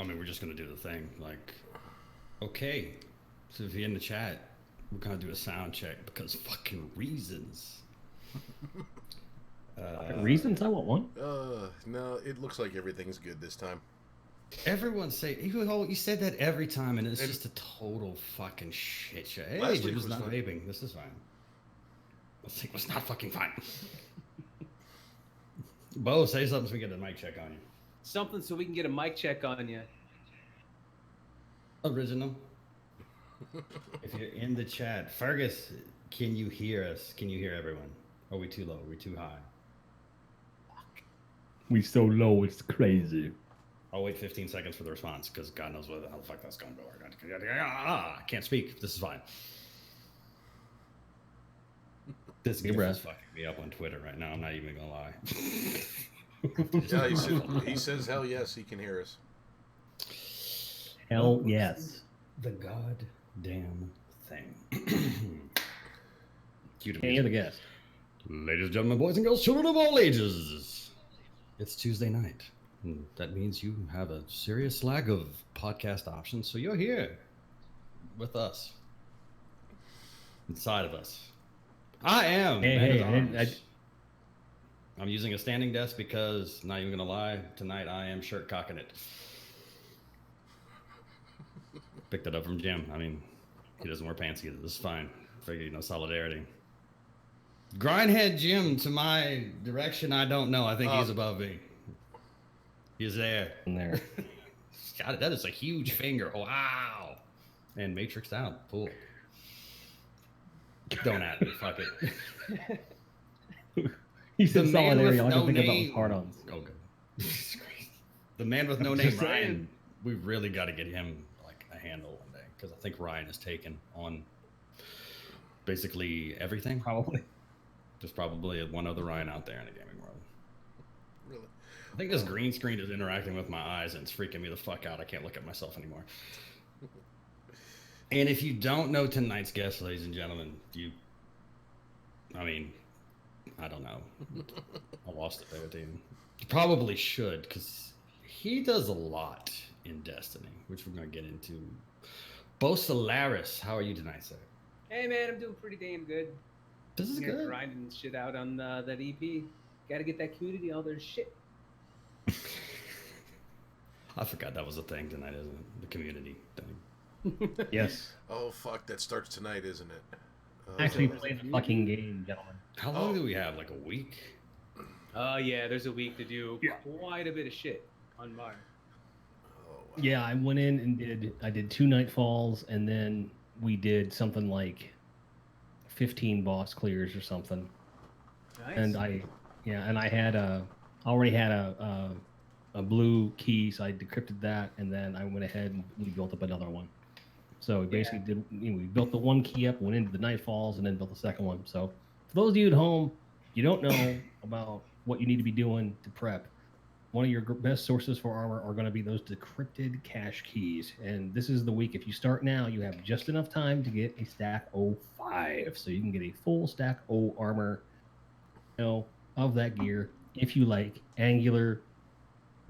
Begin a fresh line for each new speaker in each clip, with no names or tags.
I mean, we're just gonna do the thing. Like, okay, so if you're in the chat, we're gonna do a sound check because fucking reasons.
Reasons? I want one.
No, it looks like everything's good this time.
Everyone say you said that every time, and it's just a total fucking shit show. Hey, Jim's not vaping. This is fine. Last week was not fucking fine. Bo, say something so we get a mic check on you.
Something so we can get a mic check on you.
Original. If you're in the chat, Fergus, can you hear us? Can you hear everyone? Are we too low? Are we too high?
We so low, it's crazy.
I'll wait 15 seconds for the response because God knows where the hell the fuck that's going to go. I can't speak. This is fine. This gif is fucking me up on Twitter right now. I'm not even gonna lie.
Yeah, he says hell yes, he can hear us.
Hell yes.
The goddamn thing.
Hey, the guest.
Ladies and gentlemen, boys and girls, children of all ages. It's Tuesday night. That means you have a serious lack of podcast options, so you're here with us, inside of us. I am. I'm using a standing desk because, not even gonna lie, tonight I am shirt cocking it. Picked it up from Jim. I mean, he doesn't wear pants either. This is fine. Figure, solidarity. Grindhead Jim to my direction. I don't know. I think he's above me. He's there.
In there.
Got it. That is a huge finger. Wow. And matrixed out. Cool. Don't at me. Fuck it.
He said
The man
solidarity.
with
All I
no
can think about
name.
was hard-ons.
Oh, good. The man with no name, Ryan. We've really got to get him like a handle one day because I think Ryan is taken on basically everything.
Probably.
There's probably one other Ryan out there in the gaming world.
Really?
I think this green screen is interacting with my eyes and it's freaking me the fuck out. I can't look at myself anymore. And if you don't know tonight's guest, ladies and gentlemen, I don't know. I lost it there, dude. You probably should, because he does a lot in Destiny, which we're going to get into. Bosolaris, how are you tonight, sir?
Hey, man, I'm doing pretty damn good.
This is good.
Grinding shit out on that EP. Got to get that community all their shit.
I forgot that was a thing tonight, isn't it? The community thing.
Yes.
Oh, fuck, that starts tonight, isn't it?
Actually play the fucking game, gentlemen.
How long do we have? Like a week?
Yeah, there's a week to do quite a bit of shit on Mar.
Oh, wow.
Yeah, I went in and I did 2 nightfalls, and then we did something like 15 boss clears or something.
Nice.
And I already had a blue key, so I decrypted that, and then I went ahead and we built up another one. So we basically we built the one key up, went into the nightfalls, and then built the second one. So for those of you at home, you don't know about what you need to be doing to prep. One of your best sources for armor are going to be those decrypted cache keys. And this is the week. If you start now, you have just enough time to get a stack 05. So you can get a full stack O armor, of that gear if you like angular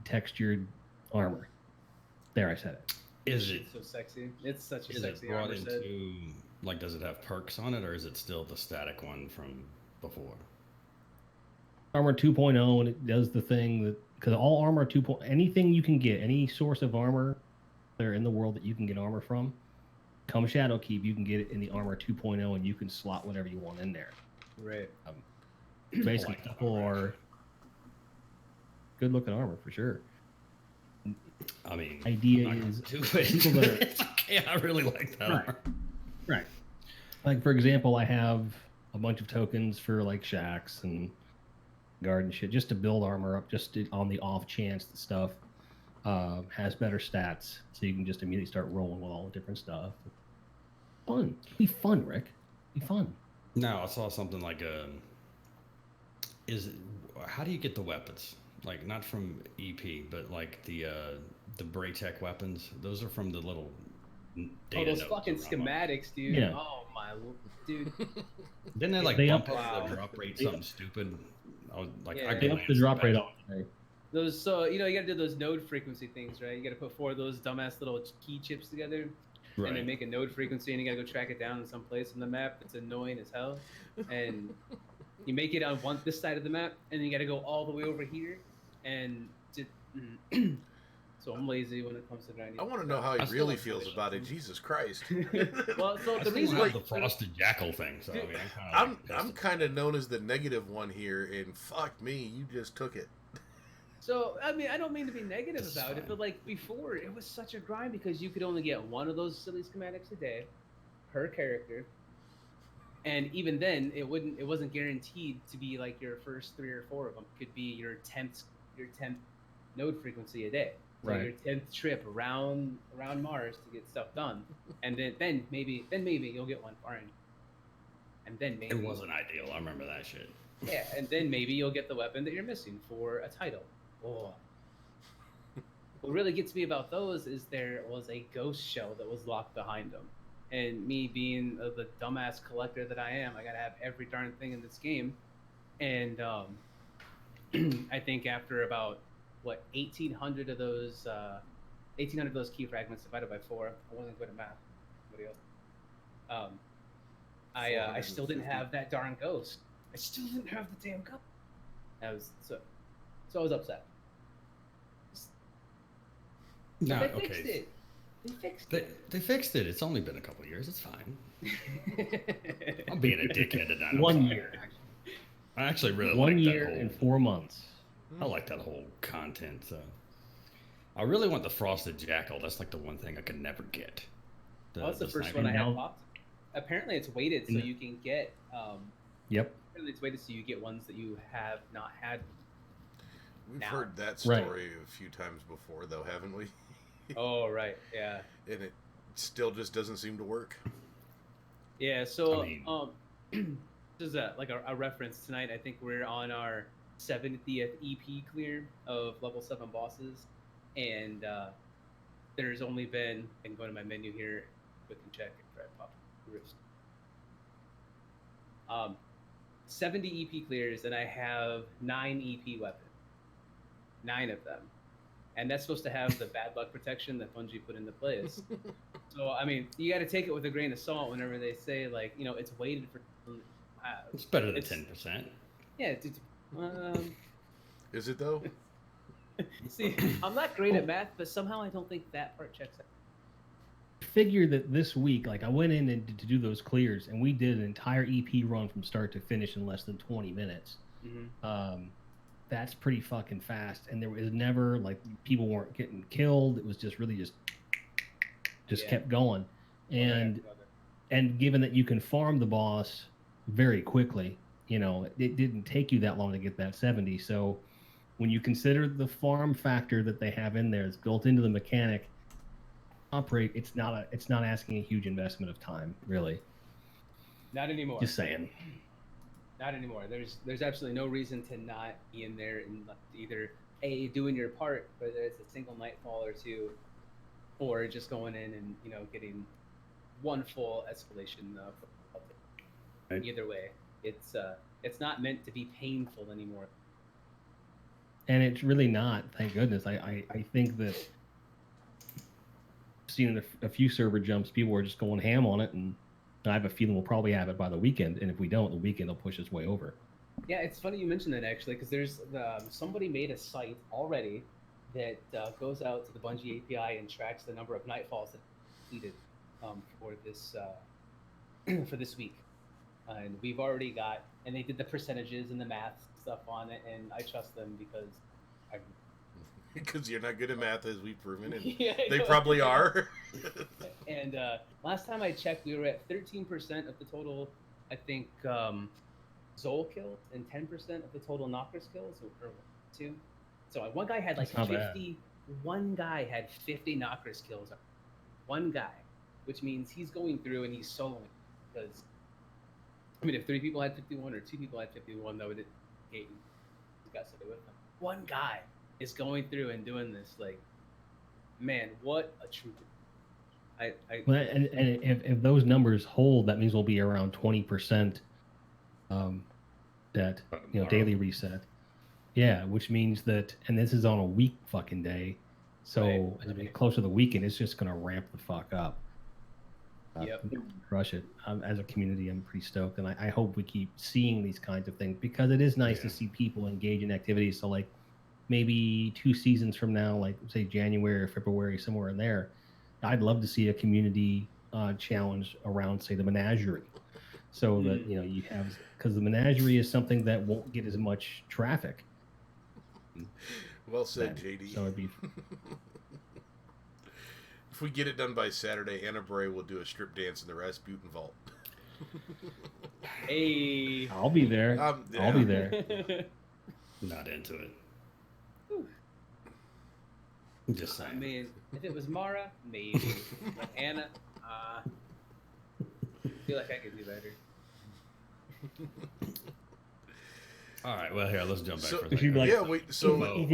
textured armor. There, I said it.
Is it
so sexy? It's such a
is
sexy
it brought
armor set.
into like, does it have perks on it, or is it still the static one from before?
Armor 2.0, and it does the thing that, because all armor 2.0, anything you can get, any source of armor there in the world that you can get armor from, come Shadowkeep, you can get it in the armor 2.0, and you can slot whatever you want in there.
Right.
Basically, people are good looking armor for sure.
I mean,
Idea
I'm not
is
gonna do it.
people that are,
It's okay. I really like that.
Right. Right. Like, for example, I have a bunch of tokens for like shacks and garden shit just to build armor up, on the off chance the stuff has better stats, so you can just immediately start rolling with all the different stuff. Fun. Be fun, Rick. Be fun.
No, I saw something like how do you get the weapons? Like, not from EP, but like the Braytech weapons. Those are from the little data
those
notes
fucking
around
schematics, dude.
Yeah.
Oh my, dude.
Didn't they
They
bump
up-
up the drop rate something stupid? I was like,
Yeah.
I
They upped the drop rate on today.
Those so you got to do those node frequency things, right? You got to put 4 of those dumbass little key chips together, and then
Right.
make a node frequency, and you got to go track it down in some place on the map. It's annoying as hell, and you make it on this side of the map, and then you got to go all the way over here, and so I'm lazy when it comes to grinding.
I want to know how
I
he
still
really
like
feels
finish
about it.
them.
Jesus Christ.
Well, so
I
the
still
reason
have
like-
the frosted jackal thing, so I mean,
I'm kind of known as the negative one here, and fuck me, you just took it.
So, I mean, I don't mean to be negative
This is
about it,
fine.
but like before, it was such a grind because you could only get one of those silly schematics a day per character. And even then, it wasn't guaranteed to be like your first 3 or 4 of them. It could be your 10th node frequency a day. So
Right.
your 10th trip around Mars to get stuff done. And then maybe you'll get one foreign. And then maybe
It wasn't ideal. I remember that shit.
yeah, and then maybe you'll get the weapon that you're missing for a title. Oh. What really gets me about those is there was a ghost shell that was locked behind them. And me being the dumbass collector that I am, I gotta have every darn thing in this game. And I think after about 1,800 of those key fragments divided by 4, I wasn't good at math. Somebody else. I still didn't
450.
have that darn ghost. I still didn't have the damn ghost. I was so I was upset.
No,
But they fixed
okay.
it. They fixed
They,
it.
they fixed it. It's only been a couple of years. It's fine. I'm being a dickhead at that.
1 year.
I actually really
1
like
year
that whole.
and 4 months.
I like that whole content. I really want the frosted jackal. That's like the one thing I could never get.
Well, that's the first
sniper.
one I had
Now-
popped. Apparently, it's weighted so
No.
you can get.
Yep.
Apparently, it's weighted so you get ones that you have not had.
We've
Now.
heard that
Right.
story a few times before, though, haven't we?
Oh right, yeah,
And it still just doesn't seem to work.
yeah. So
I mean-
just like a reference tonight. I think we're on our 70th EP clear of level 7 bosses, and there's only been. I can go to my menu here, quick and check after I pop the wrist. 70 EP clears, and I have 9 EP weapons. 9 of them. And that's supposed to have the bad luck protection that Bungie put into place. So, I mean, you got to take it with a grain of salt whenever they say, like, it's weighted for.
It's better than
It's-
10%.
Yeah,
Is it, though?
see, I'm not great at math, but somehow I don't think that part checks out.
Figure that this week, like I went in and to do those clears, and we did an entire EP run from start to finish in less than 20 minutes.
Mm-hmm.
That's pretty fucking fast, and there was never like people weren't getting killed. It was just really just
Yeah.
kept going, and given that you can farm the boss very quickly, it didn't take you that long to get that 70. So when you consider the farm factor that they have in there, it's built into the mechanic. Operate, it's not asking a huge investment of time, really.
Not anymore.
Just saying.
Not anymore. There's absolutely no reason to not be in there and either doing your part, whether it's a single nightfall or 2, or just going in and getting one full escalation.
Right.
Either way, it's not meant to be painful anymore.
And it's really not, thank goodness. I think that seeing a few server jumps, people are just going ham on it, and I have a feeling we'll probably have it by the weekend. And if we don't, the weekend will push its way over.
Yeah, it's funny you mentioned that actually, because there's somebody made a site already that goes out to the Bungie API and tracks the number of nightfalls that completed for this week, and we've already got, and they did the percentages and the math stuff on it, and I trust them because
Because you're not good at math, as we've proven, and
Yeah, I
they
know.
probably are.
And last time I checked, we were at 13% of the total, I think, Zol kills, and 10% of the total Knockers kills, or 2. So one guy had like
That's not bad.
50. One guy had 50 Knockers kills. One guy, which means he's going through and he's soloing. Because I mean, if 3 people had 51 or 2 people had 51, that would he's got something with them. One guy is going through and doing this. Like, man, what a trooper!
Well, and if those numbers hold, that means we'll be around 20% that
Tomorrow.
daily reset. Yeah, which means that, and this is on a week fucking day, so
Right.
as we get closer to the weekend, it's just gonna ramp the fuck up.
Yep.
Crush it. As a community, I'm pretty stoked, and I hope we keep seeing these kinds of things because it is nice to
Yeah.
see people engage in activities. So, like, maybe 2 seasons from now, like say January or February, somewhere in there, I'd love to see a community challenge around, say, the menagerie, so that you have, because the menagerie is something that won't get as much traffic.
Well said, JD.
So it'd be
If we get it done by Saturday, Anna Bray will do a strip dance in the Rasputin Vault.
Hey.
I'll be there.
Yeah.
I'll be there.
Not into it. Just
I
saying.
mean, if it was Mara, maybe. But Anna, I feel like I could do better.
All right, well, here, let's jump back
So-
for a
You'd
second.
be like,
Yeah, we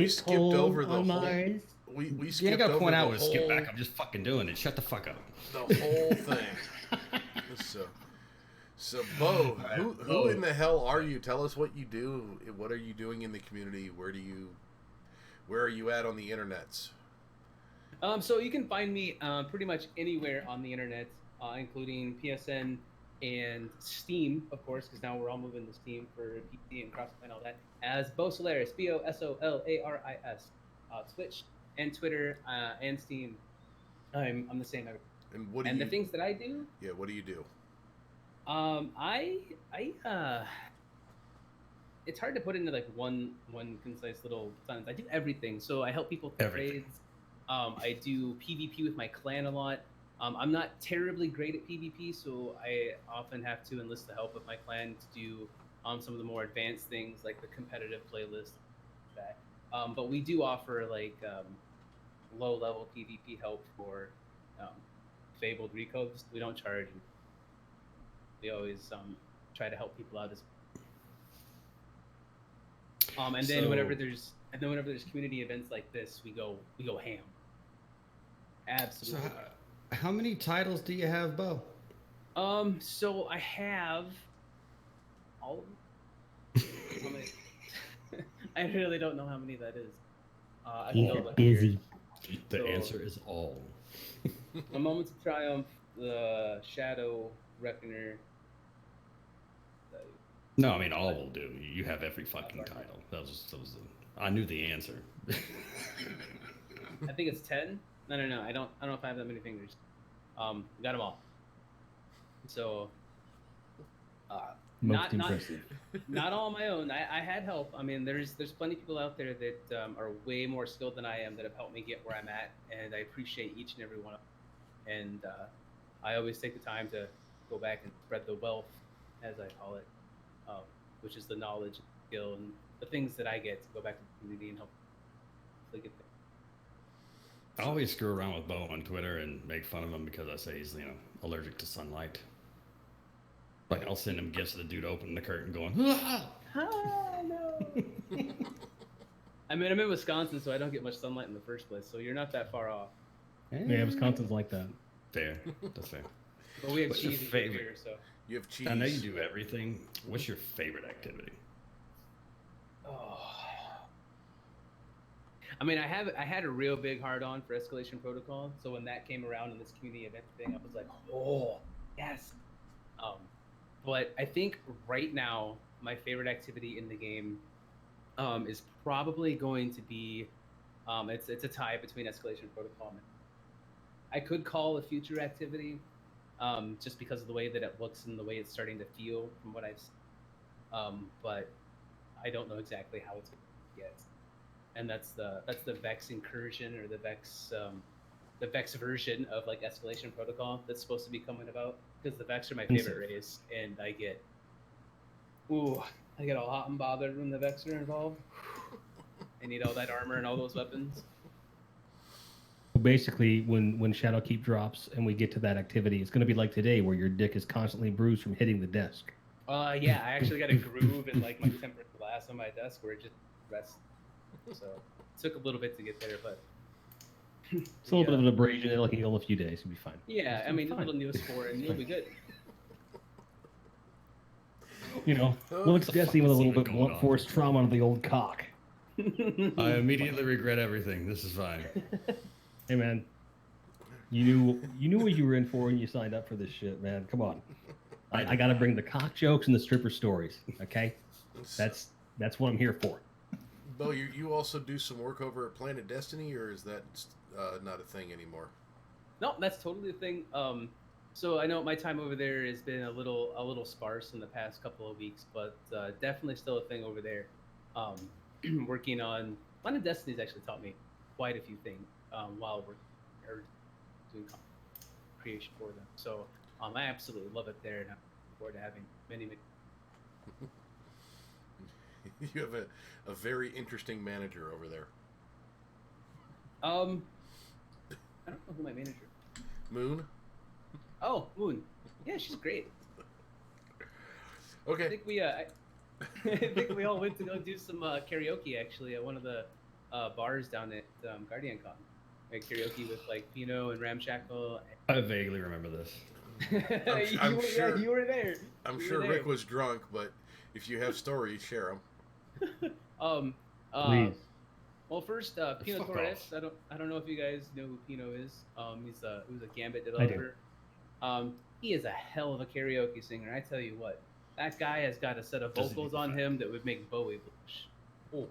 skipped over the whole. We
You
skipped
ain't got to
over
point
the
out with skip
whole-
back. I'm just fucking doing it. Shut the fuck up.
the whole thing. So Bo, who in the hell are you? Tell us what you do. What are you doing in the community? Where are you at on the internets?
So you can find me pretty much anywhere on the internet, including PSN and Steam, of course, because now we're all moving to Steam for PC and crossplay and all that, as Bosolaris, Bosolaris. Twitch and Twitter and Steam. I'm the same.
And what do
And
you?
the things that I do,
Yeah, what do you do?
I it's hard to put into like one concise little sentence. I do everything. So I help people with
Everything.
trades. I do PvP with my clan a lot. I'm not terribly great at PvP, so I often have to enlist the help of my clan to do some of the more advanced things like the competitive playlist. That. But we do offer like low level PvP help for fabled recos. We don't charge. We always try to help people out as. And then
So-
whenever there's community events like this, we go ham.
So,
Absolutely.
how many titles do you have, Bo?
So I have all of them. How many? I really don't know how many that is. I can go look here.
The
So-
answer is all.
A Moments of Triumph, the Shadow Reckoner.
No, I mean all will do. You have every fucking title. I knew the answer.
I think it's 10. No. I don't know if I have that many fingers. Got them all. So,
Most
not
impressive.
not all on my own. I had help. I mean, there's plenty of people out there that are way more skilled than I am that have helped me get where I'm at, and I appreciate each and every one of them. And I always take the time to go back and spread the wealth, as I call it, which is the knowledge, skill, and the things that I get to go back to the community and help. Get there.
I always screw around with Bo on Twitter and make fun of him because I say he's allergic to sunlight. Like I'll send him gifts of the dude opening the curtain going, "Ah!"
Ah, no. I mean, I'm in Wisconsin, so I don't get much sunlight in the first place. So you're not that far off.
Yeah, Wisconsin's like that.
Fair. That's fair.
But we have
What's your
cheese
favorite?
here, so.
You have cheese.
I know you do everything. What's your favorite activity?
Oh. I mean, I had a real big hard on for Escalation Protocol. So when that came around in this community event thing, I was like, oh yes. But I think right now my favorite activity in the game is probably going to be it's a tie between Escalation Protocol and I could call a future activity just because of the way that it looks and the way it's starting to feel from what I've seen. But I don't know exactly how it's going to get. And that's the Vex incursion or the Vex version of like Escalation Protocol that's supposed to be coming about because the Vex are my favorite race, and I get all hot and bothered when the Vex are involved. I need all that armor and all those weapons.
Basically, when Shadowkeep drops and we get to that activity, it's going to be like today, where your dick is constantly bruised from hitting the desk.
Yeah, I actually got a groove in like my tempered glass on my desk where it just rests. So it took a little bit to get there, but
It's a little bit of an abrasion. It'll heal in a few days. You'll be fine.
yeah, I mean, a
Fine.
little Neospore and you'll be good.
Looks
the
Destiny
fuck
with a
is
little
even
bit
going
blunt
on?
force trauma on the old cock.
I immediately regret everything. This is fine.
Hey man, you knew what you were in for when you signed up for this shit, man. Come on. I got to bring the cock jokes and the stripper stories. Okay, that's what I'm here for.
Bo, you also do some work over at Planet Destiny, or is that not a thing anymore?
No, that's totally the thing. So I know my time over there has been a little sparse in the past couple of weeks, but definitely still a thing over there. Working on Planet Destiny's actually taught me quite a few things while working or doing content creation for them. So I absolutely love it there, and I'm looking forward to having many.
You have a very interesting manager over there.
I don't know who my manager.
Moon?
Oh, Moon. Yeah, she's great. I
Okay.
think we I think we all went to go do some karaoke actually at one of the bars down at Guardian Con. Like karaoke with like Pino and Ramshackle.
I vaguely remember this.
I'm sure.
You were there.
I'm
You
sure
were there.
Rick was drunk, but if you have stories, share them.
Please.
Well, first, Pino
Fuck
Torres.
off.
I don't know if you guys know who Pino is. He was a Gambit
I do.
developer. He is a hell of a karaoke singer. I tell you what, that guy has got a set of
Doesn't
vocals
need
on
to
him that would make Bowie blush.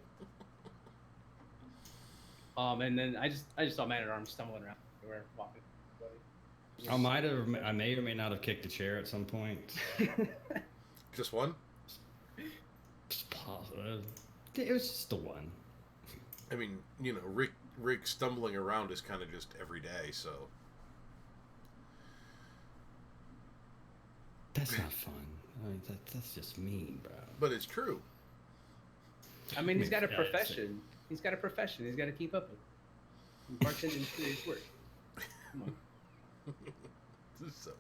And then I just saw Man at Arms stumbling around everywhere, walking.
I may or may not have kicked a chair at some point.
Just one?
Just positive. It was just the one.
I mean, Rick stumbling around is kind of just every day, so.
That's not fun. I mean, that's just mean, bro.
But it's true.
I mean, he's got a
Yeah, it's-
profession. He's got a profession. He's got to keep up with. Bartending is serious work. Come on.
So,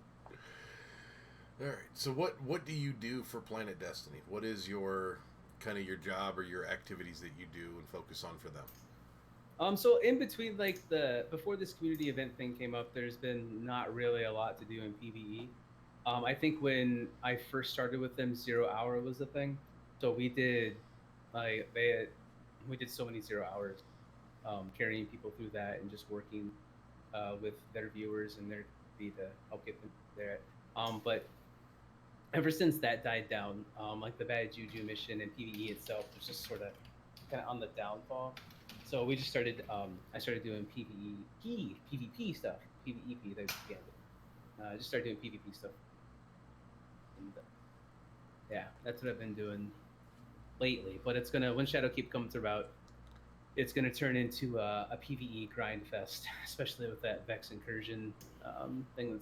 all right. So what do you do for Planet Destiny? What is your kind of your job or your activities that you do and focus on for them?
So in between, like before this community event thing came up, there's been not really a lot to do in PvE. I think when I first started with them, 0 hour was the thing. So we did, we did so many 0 hours, carrying people through that and just working with their viewers and their community to help get them there. But ever since that died down, like the Bad Juju mission and PvE itself was just sort of kind of on the downfall. So we just started. I started doing PvP stuff, PvEP. I just started doing PvP stuff. And, yeah, that's what I've been doing lately. But it's gonna when Shadowkeep comes about, it's gonna turn into a PvE grind fest, especially with that Vex incursion thing.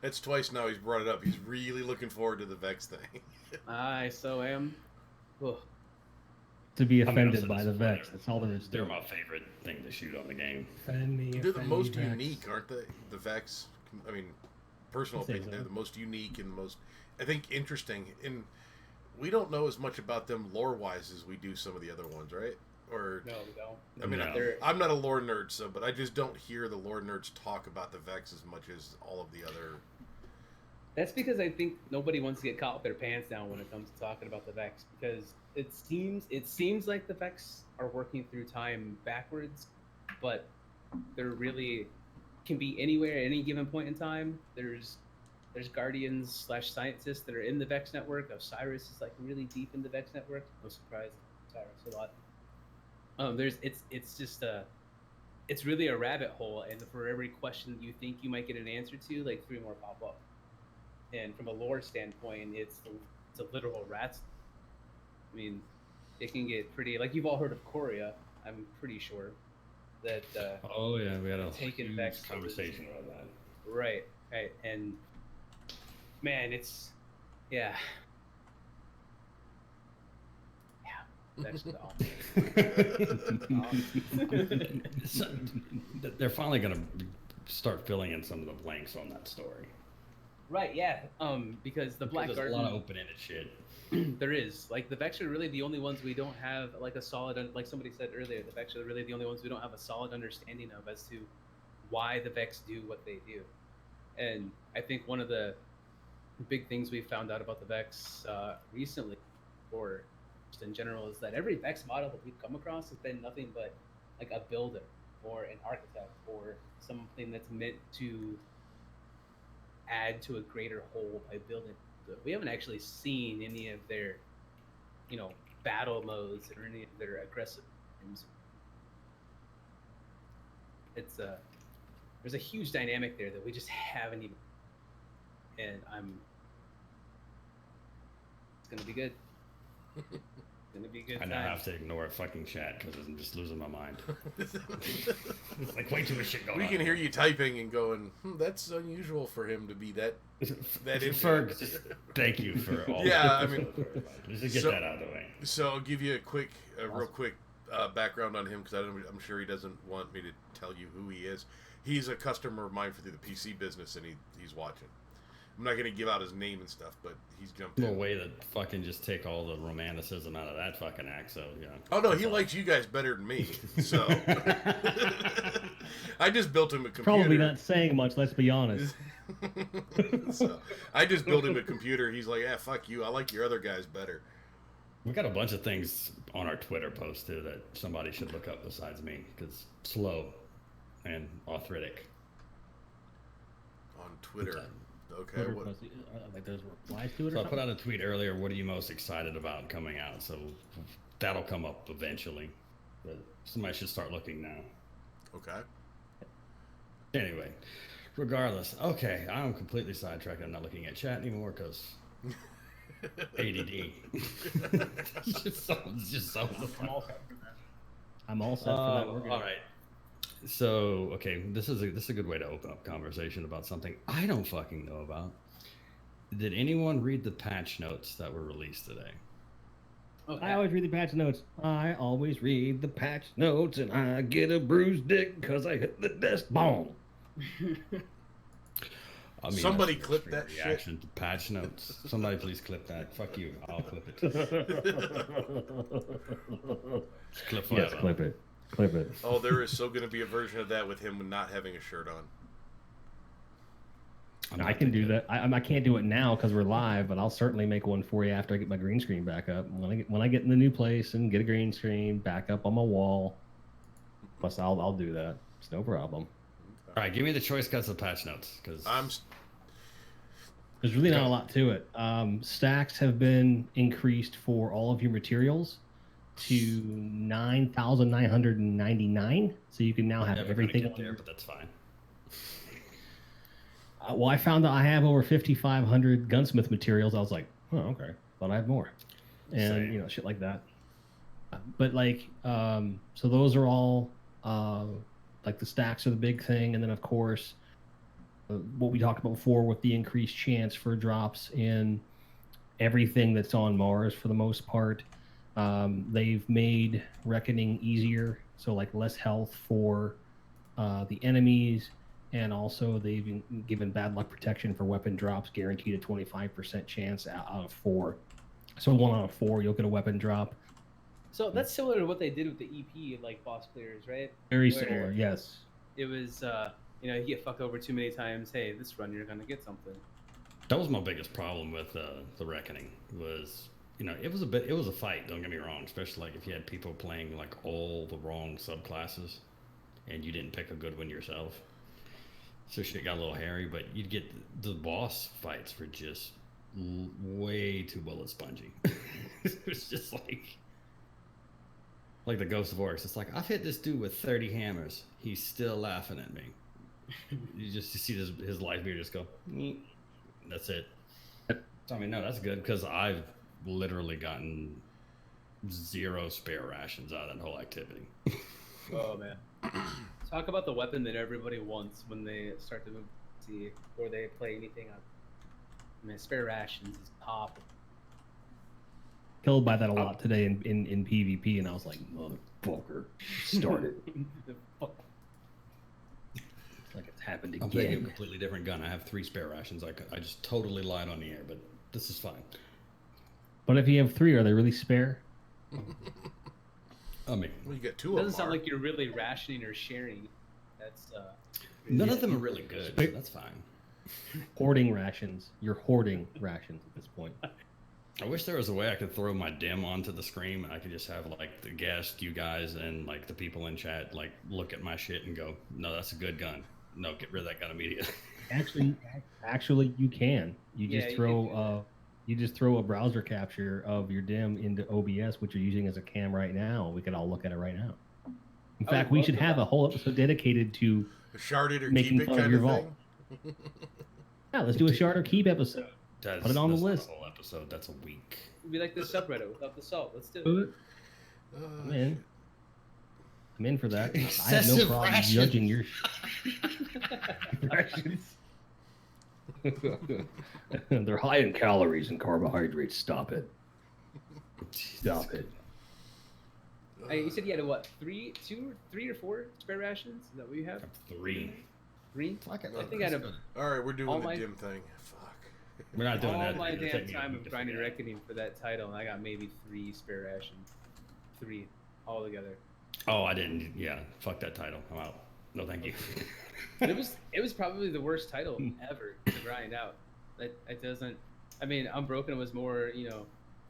That's twice now he's brought it up. He's really looking forward to the Vex thing.
I so am. Ugh.
To be
I'm
offended
also
by the
disappointed.
Vex. That's all there is to
They're
it.
my favorite thing to shoot on the game.
Offend me,
They're the
offend
most
me, Vex.
unique, aren't they? The Vex. I mean, personal
I'd say
opinion,
so.
they're the most unique and the most, I think, interesting. And we don't know as much about them lore-wise as we do some of the other ones, right? Or
No, we don't.
I mean,
No.
I'm not a lore nerd, so but I just don't hear the lore nerds talk about the Vex as much as all of the other.
That's because I think nobody wants to get caught with their pants down when it comes to talking about the Vex, because it seems like the Vex are working through time backwards, but they're really can be anywhere at any given point in time. There's guardians / scientists that are in the Vex network. Osiris is like really deep in the Vex network. No surprise, Osiris a lot. It's really a rabbit hole, and for every question you think you might get an answer to, like 3 more pop up. And from a lore standpoint, it's a literal rat's. I mean, it can get pretty. Like you've all heard of Korea, I'm pretty sure that.
Oh yeah, we had a
Taken
huge
Vex
conversation about that.
Right, and man, it's yeah. That's
So, they're finally gonna start filling in some of the blanks on that story.
right, yeah. Because the Black
There's
Garden,
a lot of open-ended shit.
there is like the Vex are really the only ones we don't have like a solid. Like somebody said earlier, the Vex are really the only ones we don't have a solid understanding of as to why the Vex do what they do. And I think one of the big things we found out about the Vex recently, or in general is that every Vex model that we've come across has been nothing but like a builder or an architect or something that's meant to add to a greater whole by building. We haven't actually seen any of their, battle modes or any of their aggressive games. It's there's a huge dynamic there that we just haven't even, and it's gonna be good. It's gonna be good.
I now have to ignore fucking chat because I'm just losing my mind. Like way too much shit going on.
We can hear you typing and going, that's unusual for him to be that
Ferg, thank you for all.
Yeah, I mean,
just to get that out of the way.
So I'll give you a real quick background on him because I'm sure he doesn't want me to tell you who he is. He's a customer of mine for the PC business, and he's watching. I'm not going to give out his name and stuff, but he's jumped in.
No way to fucking just take all the romanticism out of that fucking act, so, yeah.
Oh, no, he likes you guys better than me, so. I just built him a computer.
Probably not saying much, let's be honest.
So, I just built him a computer. He's like, fuck you. I like your other guys better.
We got a bunch of things on our Twitter post, too, that somebody should look up besides me, because slow and arthritic.
On Twitter. Okay.
Twitter post, like there's replies to it.
So
or
I put
something?
out a tweet earlier. What are you most excited about coming out? So that'll come up eventually. But somebody should start looking now.
Okay.
Anyway, regardless. Okay, I'm completely sidetracked. I'm not looking at chat anymore because ADD. It's just so.
I'm all set for that. We're good.
All right. So, okay, this is a good way to open up conversation about something I don't fucking know about. Did anyone read the patch notes that were released today?
Okay.
I always read the patch notes. I always read the patch notes, and I get a bruised dick because I hit the desk. Boom.
I mean,
Somebody
that's
clip
a
that
reaction to patch notes. Somebody please clip that. Fuck you. I'll clip it. Clip
Yes,
forever.
clip it. Clip it.
Oh, there is so going to be a version of that with him not having a shirt on.
I can do that. I can't do it now because we're live, but I'll certainly make one for you after I get my green screen back up. When I get in the new place and get a green screen back up on my wall, plus I'll do that. It's no problem.
All right, give me the choice cuts of patch notes because
There's really not a lot to it. Stacks have been increased for all of your materials to 9,999. So you can now have everything.
Get there, but that's fine.
Well, I found that I have over 5,500 gunsmith materials. I was like, oh, okay. Thought I had more. And,
Same.
shit like that. But, like, so those are all, like, the stacks are the big thing. And then, of course, what we talked about before with the increased chance for drops in everything that's on Mars for the most part. They've made Reckoning easier. So, like, less health for the enemies. And also, they've given bad luck protection for weapon drops, guaranteed a 25% chance out of 4. So 1 out of 4, you'll get a weapon drop.
So that's similar to what they did with the EP, like boss clears, right?
Very
Where
similar, yes.
It was, you get fucked over too many times. Hey, this run you're gonna get something.
That was my biggest problem with the Reckoning was, it was a fight. Don't get me wrong, especially like if you had people playing like all the wrong subclasses, and you didn't pick a good one yourself. So shit got a little hairy, but you'd get the boss fights were just way too bullet spongy. It was just like the Ghost of Orcs. It's like, I've hit this dude with 30 hammers. He's still laughing at me. You see his life meter just go, "Neat." That's it. So, I mean, no, that's good because I've literally gotten 0 spare rations out of that whole activity.
Oh man. Talk about the weapon that everybody wants when they start to move to or they play anything on. I mean, spare rations is top.
Killed by that a lot today in PvP, and I was like, motherfucker, started. It's like it's happened
I'm taking a
again.
completely different gun. I have 3 spare rations. I just totally lied on the air, but this is fine.
But if you have 3, are they really spare?
I mean,
Well, you get 2
It
of them.
doesn't sound like you're really rationing or sharing. That's
none of them are really good, so that's fine.
Hoarding rations. You're hoarding rations at this point.
I wish there was a way I could throw my dim onto the screen and I could just have like the guest, you guys, and like the people in chat like look at my shit and go, "No, that's a good gun. No, get rid of that gun immediately."
Actually, you can. You
Yeah,
just
you
throw
can do
you just throw a browser capture of your dim into OBS, which you're using as a cam right now. We could all look at it right now. In
I
fact,
would
we
love
should
for
have
that.
a whole episode dedicated to
Shard it or
making
keep it
fun of
kind
your
of
vault.
thing.
Yeah, let's do a shard or keep episode. Put it on the
that's
list.
not a whole episode. That's a week.
It'd be like the subreddit without the salt. Let's do
Do
it.
it. I'm in. I'm in for that. I have no
Excessive
problem
rations.
judging your rations. They're high in calories and carbohydrates. Stop it. Stop it.
Hey, you said you had what? 3 or 4 spare rations? Is that what you have?
3.
3?
Fuck it.
I think I had a,
All right, we're doing
All
the
my-
dim thing. Fuck.
We're not doing
all
that.
my
It'll
damn
take me a
time
week
of
to
grinding
figure it out.
reckoning for that title, and I got maybe 3 spare rations. 3 all together.
Oh, I didn't. Yeah, fuck that title. I'm out. No, thank you.
But it was probably the worst title ever to grind out. It doesn't. I mean, Unbroken was more, you know,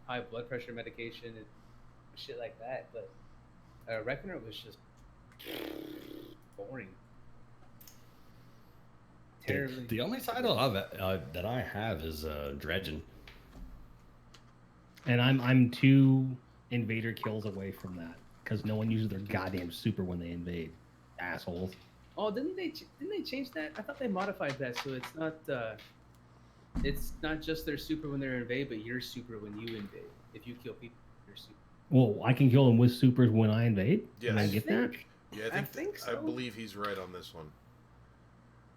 high blood pressure medication and shit like that. But Reckoner was just boring. Terribly.
The only title that I have is Dredgen.
And I'm 2 invader kills away from that because no one uses their goddamn super when they invade. Assholes.
Oh, didn't they change that? I thought they modified that so it's not just their super when they're invade, but your super when you invade. If you kill people, your super.
Well, I can kill them with supers when I invade.
Yes.
Can I get that?
Yeah,
I think so.
I believe he's right on this one.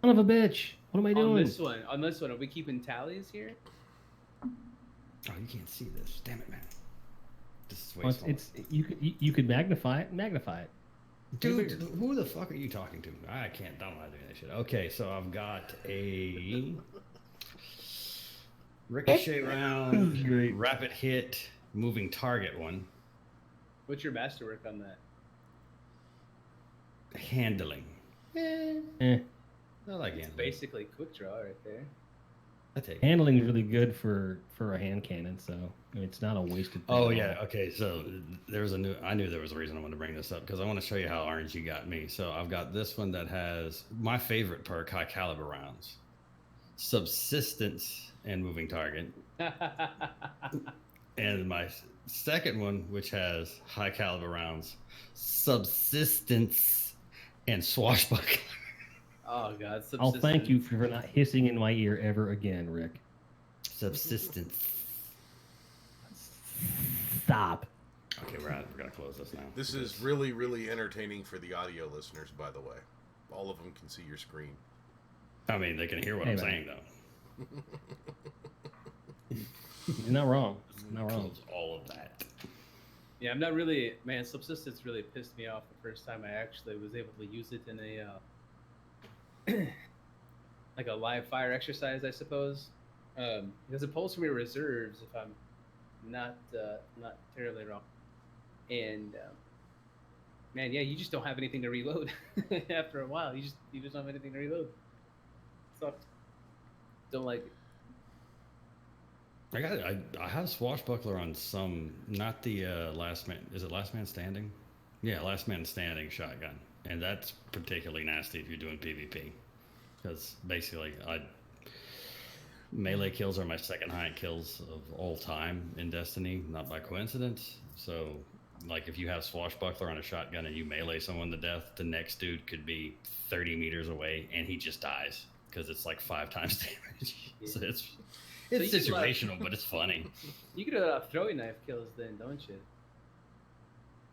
Son of a bitch. What am I doing?
On this one, are we keeping tallies here?
Oh, you can't see this. Damn it, man. This is way
Well,
small.
you could magnify it. Magnify it.
Dude, who the fuck are you talking to? I can't. Don't want to do that shit. Okay, so I've got a ricochet round,
Great.
rapid hit, moving target one,
What's your masterwork on that?
handling.
Eh.
I like handling.
Basically, quick draw right there.
I take it.
Handling is really good for a hand cannon, so it's not a wasted thing.
Oh
at
yeah.
all.
Okay. So there's a new. I knew there was a reason I wanted to bring this up because I want to show you how RNG got me. So I've got this one that has my favorite perk: high caliber rounds, subsistence, and moving target. And my second one, which has high caliber rounds, subsistence, and swashbuckler.
Oh god,
I'll thank
subsistence.
you for not hissing in my ear ever again, Rick.
Subsistence.
Stop.
Okay, we're gonna close this now.
This is really, really entertaining for the audio listeners, by the way. All of them can see your screen.
I mean, they can hear what
Hey,
I'm
man.
saying though.
You're not wrong. You're not wrong.
Close all of that.
Yeah, I'm not really, man. Subsistence really pissed me off the first time I actually was able to use it in a like a live fire exercise, I suppose. Because it pulls from your reserves, if I'm not terribly wrong. And man, yeah, you just don't have anything to reload after a while. You just don't have anything to reload. Sucks. Don't like it.
I have swashbuckler on some, not the last man. Is it last man standing? Yeah, last man standing shotgun, and that's particularly nasty if you're doing PvP, because basically melee kills are my second high kills of all time in Destiny, not by coincidence. So, like if you have swashbuckler on a shotgun and you melee someone to death, the next dude could be 30 meters away and he just dies because it's like 5 times damage. So it's
you could, like-
situational, but it's funny.
You could have throwing knife kills then, don't you?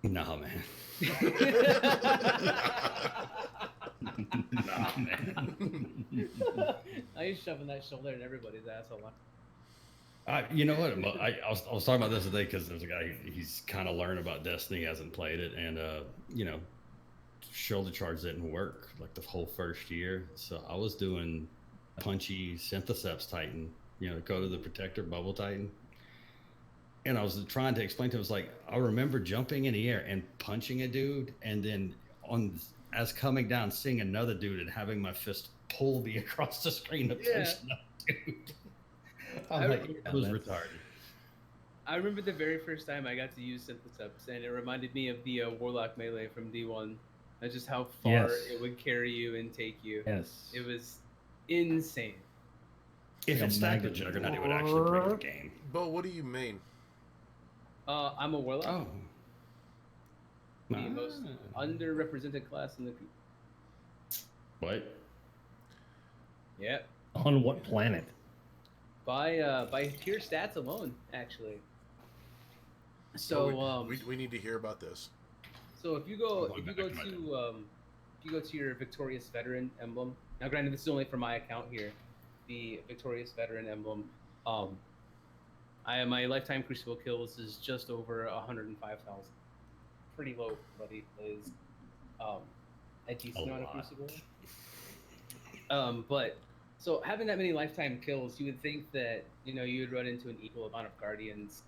No, man. Nah, man.
I was shoving that shoulder in everybody's asshole.
You know what? I was talking about this today because there's a guy, he's kind of learned about Destiny, hasn't played it, and, you know, shoulder charge didn't work like the whole first year. So I was doing punchy Syntheseps Titan, you know, go to the Protector Bubble Titan. And I was trying to explain to him, it's like, I remember jumping in the air and punching a dude, and then as coming down, seeing another dude and having my fist pull me across the screen to punch another dude. I'm like, it was retarded.
I remember the very first time I got to use Synthoceps, and it reminded me of the Warlock melee from D1. And just how far
Yes.
it would carry you and take you.
Yes.
It was insane.
If
Like
it's
a
stacked with
magnet.
Juggernaut, it would actually break the game.
Bo, what do you mean?
I'm a Warlock.
Oh.
The most underrepresented class in the group.
What?
Yeah.
On what planet?
By pure stats alone, actually. So
we need to hear about this.
So if you go to your Victorious Veteran emblem. Now, granted, this is only for my account here. The Victorious Veteran emblem. My lifetime Crucible kills is just over 105,000. Pretty low, buddy. Is a decent amount of Crucible. But so having that many lifetime kills, you would think that you would run into an equal amount of Guardians.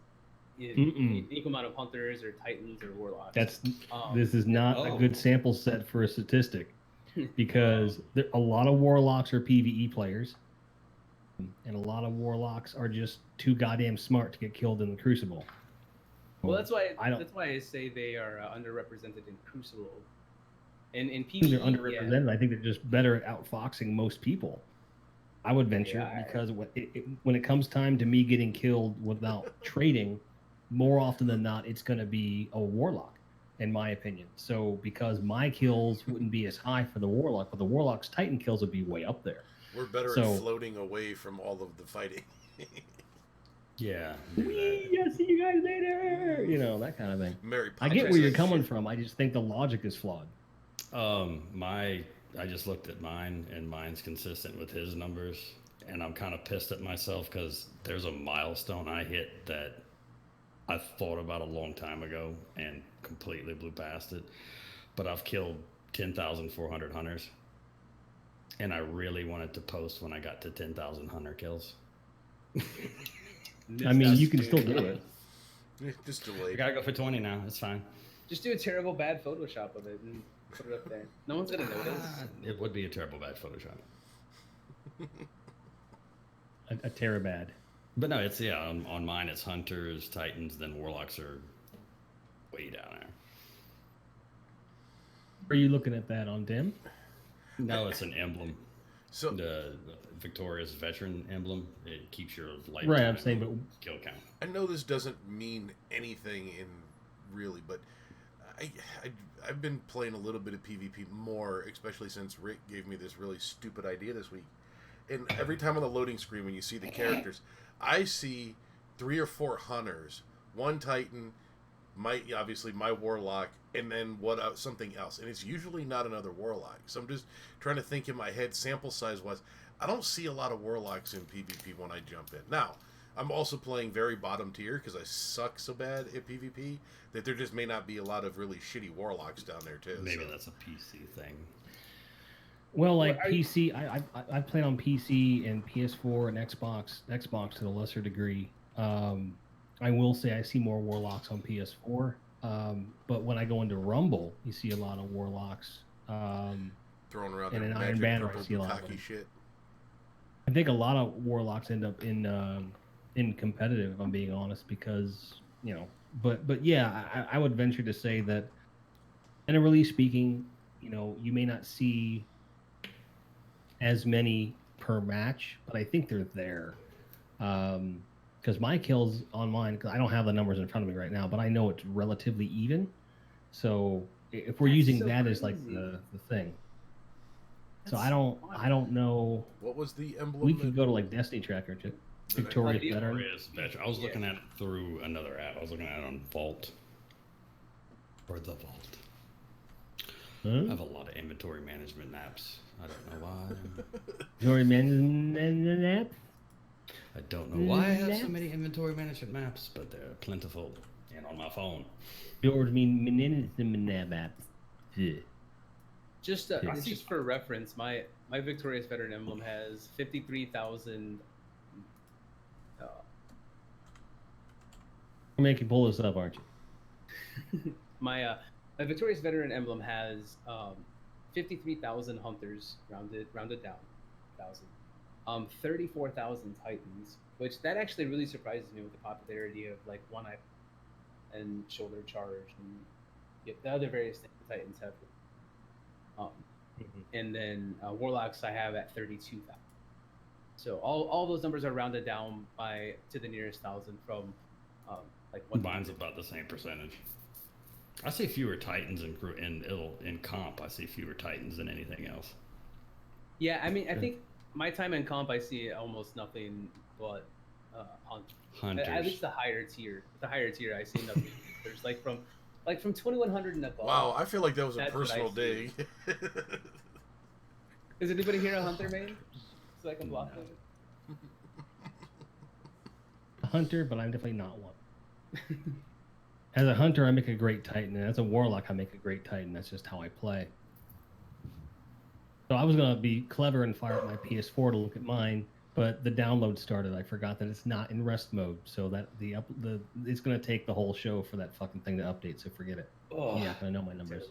Equal amount of hunters or titans or warlocks.
This is not a good sample set for a statistic, because a lot of warlocks are PvE players, and a lot of warlocks are just too goddamn smart to get killed in the Crucible.
Well, that's why I say they are underrepresented in Crucible. And in PvE,
they're underrepresented. Yeah. I think they're just better at outfoxing most people. I would venture, because when it comes time to me getting killed without trading, more often than not, it's going to be a warlock, in my opinion. So because my kills wouldn't be as high for the warlock, but the warlock's titan kills would be way up there.
We're better at floating away from all of the fighting.
Yeah.
I'll see you guys later. That kind of thing. I get where you're coming from. I just think the logic is flawed.
I just looked at mine, and mine's consistent with his numbers, and I'm kind of pissed at myself because there's a milestone I hit that I thought about a long time ago and completely blew past it. But I've killed 10,400 hunters, and I really wanted to post when I got to 10,000 hunter kills.
I mean, you can still do it.
Just delayed.
I gotta go for 20 now. It's fine.
Just do a terrible bad Photoshop of it and put it up there. No one's gonna notice.
It would be a terrible bad Photoshop.
a terabad.
But no, it's on mine it's hunters, titans, then warlocks are way down there.
Are you looking at that on Dim?
No, it's an emblem.
So
the Victorious Veteran emblem, it keeps your life.
Right, I'm saying, but
kill count.
I know this doesn't mean anything really, but I've been playing a little bit of PvP more, especially since Rick gave me this really stupid idea this week. And every time on the loading screen when you see the characters, I see 3 or 4 hunters, 1 titan, obviously my warlock, and then something else. And it's usually not another warlock. So I'm just trying to think in my head, sample size wise, I don't see a lot of warlocks in PvP when I jump in. Now, I'm also playing very bottom tier because I suck so bad at PvP that there just may not be a lot of really shitty warlocks down there too.
Maybe that's a PC thing.
Well, like PC, I played on PC and PS4 and Xbox to a lesser degree. I will say I see more warlocks on PS4, but when I go into Rumble, you see a lot of warlocks.
Throwing around
and
an
Iron Banner, I see a lot of them.
Shit.
I think a lot of warlocks end up in competitive, if I'm being honest, because but yeah, I would venture to say that, generally speaking, you may not see as many per match, but I think they're there. Because my kills on mine, I don't have the numbers in front of me right now, but I know it's relatively even. So if we're using that as like the thing, so I don't know.
What was the emblem?
We could go to like Destiny Tracker, Victorious Veteran.
I was looking at it through another app. I was looking at it on Vault. Or the Vault.
Huh?
I have a lot of inventory management apps. I don't know why.
Inventory management app?
I don't know why I have so many inventory management maps, but they're plentiful and on my phone.
Yours mean management app.
Just for reference, my Victorious Veteran emblem has 53,000.
You're making pull this up, aren't you?
My Victorious Veteran emblem has 53,000 hunters, rounded down, 1,000. 34,000 titans, which that actually really surprises me with the popularity of like one eye and shoulder charge and the other various things the Titans have. Um, and then Warlocks I have at 32,000. So all those numbers are rounded down by to the nearest thousand from like one.
Mine's about the same percentage. I see fewer Titans in comp. I see fewer Titans than anything else.
Yeah, I mean, I think my time in comp, I see almost nothing but
Hunters.
At least the higher tier. The higher tier, I see nothing. There's like from 2100 and above.
Wow, I feel like that was a
That's what
personal
I
dig.
Is anybody here a hunter main? So I can block them.
A hunter, but I'm definitely not one. As a hunter, I make a great Titan, and as a warlock, I make a great Titan. That's just how I play. So I was gonna be clever and fire up my PS4 to look at mine, but the download started. I forgot that it's not in rest mode, so that it's gonna take the whole show for that fucking thing to update. So forget it.
Oh,
You're not gonna know my numbers.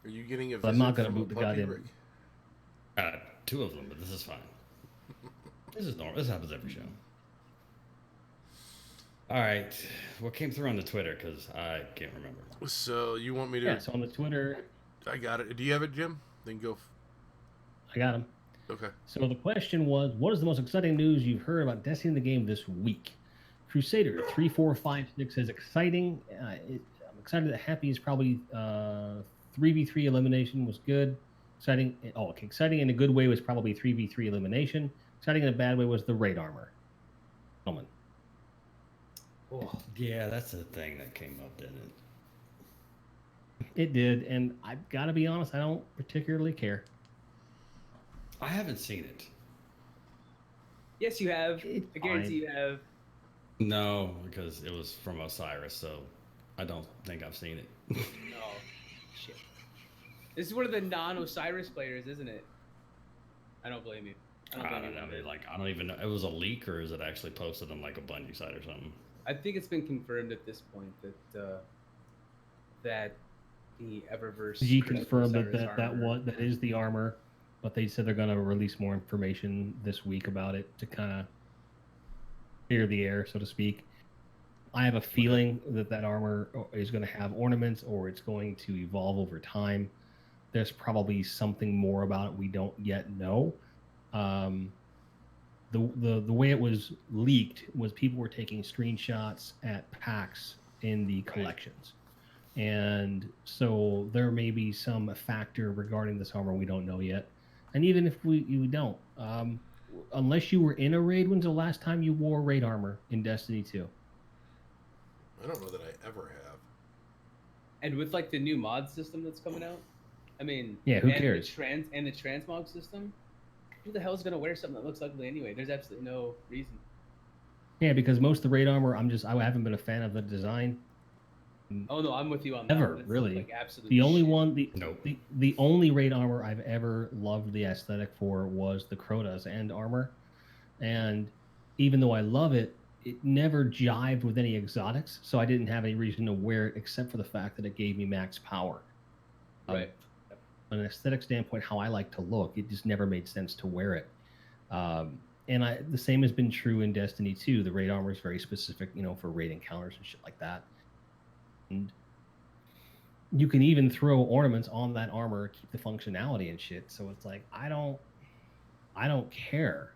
Are you getting a
But I'm
visit
not gonna
from
boot
a
the
puppy,
goddamn-
Rick?
Two of them, but this is fine. This is normal. This happens every show. All right, what came through on the Twitter? Because I can't remember.
So you want me to?
Yeah. So on the Twitter,
I got it. Do you have it, Jim? Then go.
I got them.
Okay.
So the question was, what is the most exciting news you've heard about Destiny the game this week? Crusader 3456 says exciting. I'm excited that Happy is probably 3v3 elimination was good. Exciting. Oh, okay. Exciting in a good way was probably 3v3 elimination. Exciting in a bad way was the raid armor. Gentlemen.
oh.
Yeah, that's the thing that came up, didn't it?
It did, and I've got to be honest, I don't particularly care.
I haven't seen it.
Yes, you have.
It's
I guarantee
fine.
you have.
No, because it was from Osiris, so I don't think I've seen it.
No. Shit. This is one of the non-Osiris players, isn't it? I don't blame you.
I don't know. I don't even know. It was a leak, or is it actually posted on like a Bungie site or something?
I think it's been confirmed at this point that that the Eververse.
He
Crystal
confirmed
Osiris armor-
that is the armor, but they said they're going to release more information this week about it to kind of clear the air, so to speak. I have a feeling that armor is going to have ornaments, or it's going to evolve over time. There's probably something more about it we don't yet know. The way it was leaked was people were taking screenshots at PAX in the collections. And so there may be some factor regarding this armor we don't know yet. And even if we don't, unless you were in a raid, when's the last time you wore raid armor in Destiny 2?
I don't know that I ever have.
And with like the new mod system that's coming out, I mean,
Yeah, who
and
cares?
The transmog system, who the hell is gonna wear something that looks ugly anyway? There's absolutely no reason.
Yeah, because most of the raid armor, I haven't been a fan of the design.
Oh no, I'm with you on that.
Ever,
It's
really.
like absolute
The only
shit.
one,
Nope.
the only raid armor I've ever loved the aesthetic for was the Crota's end armor. And even though I love it, it never jived with any exotics, so I didn't have any reason to wear it except for the fact that it gave me max power.
Right.
From an aesthetic standpoint, how I like to look, it just never made sense to wear it. And the same has been true in Destiny 2. The raid armor is very specific, for raid encounters and shit like that. And you can even throw ornaments on that armor, keep the functionality and shit. So it's like I don't care.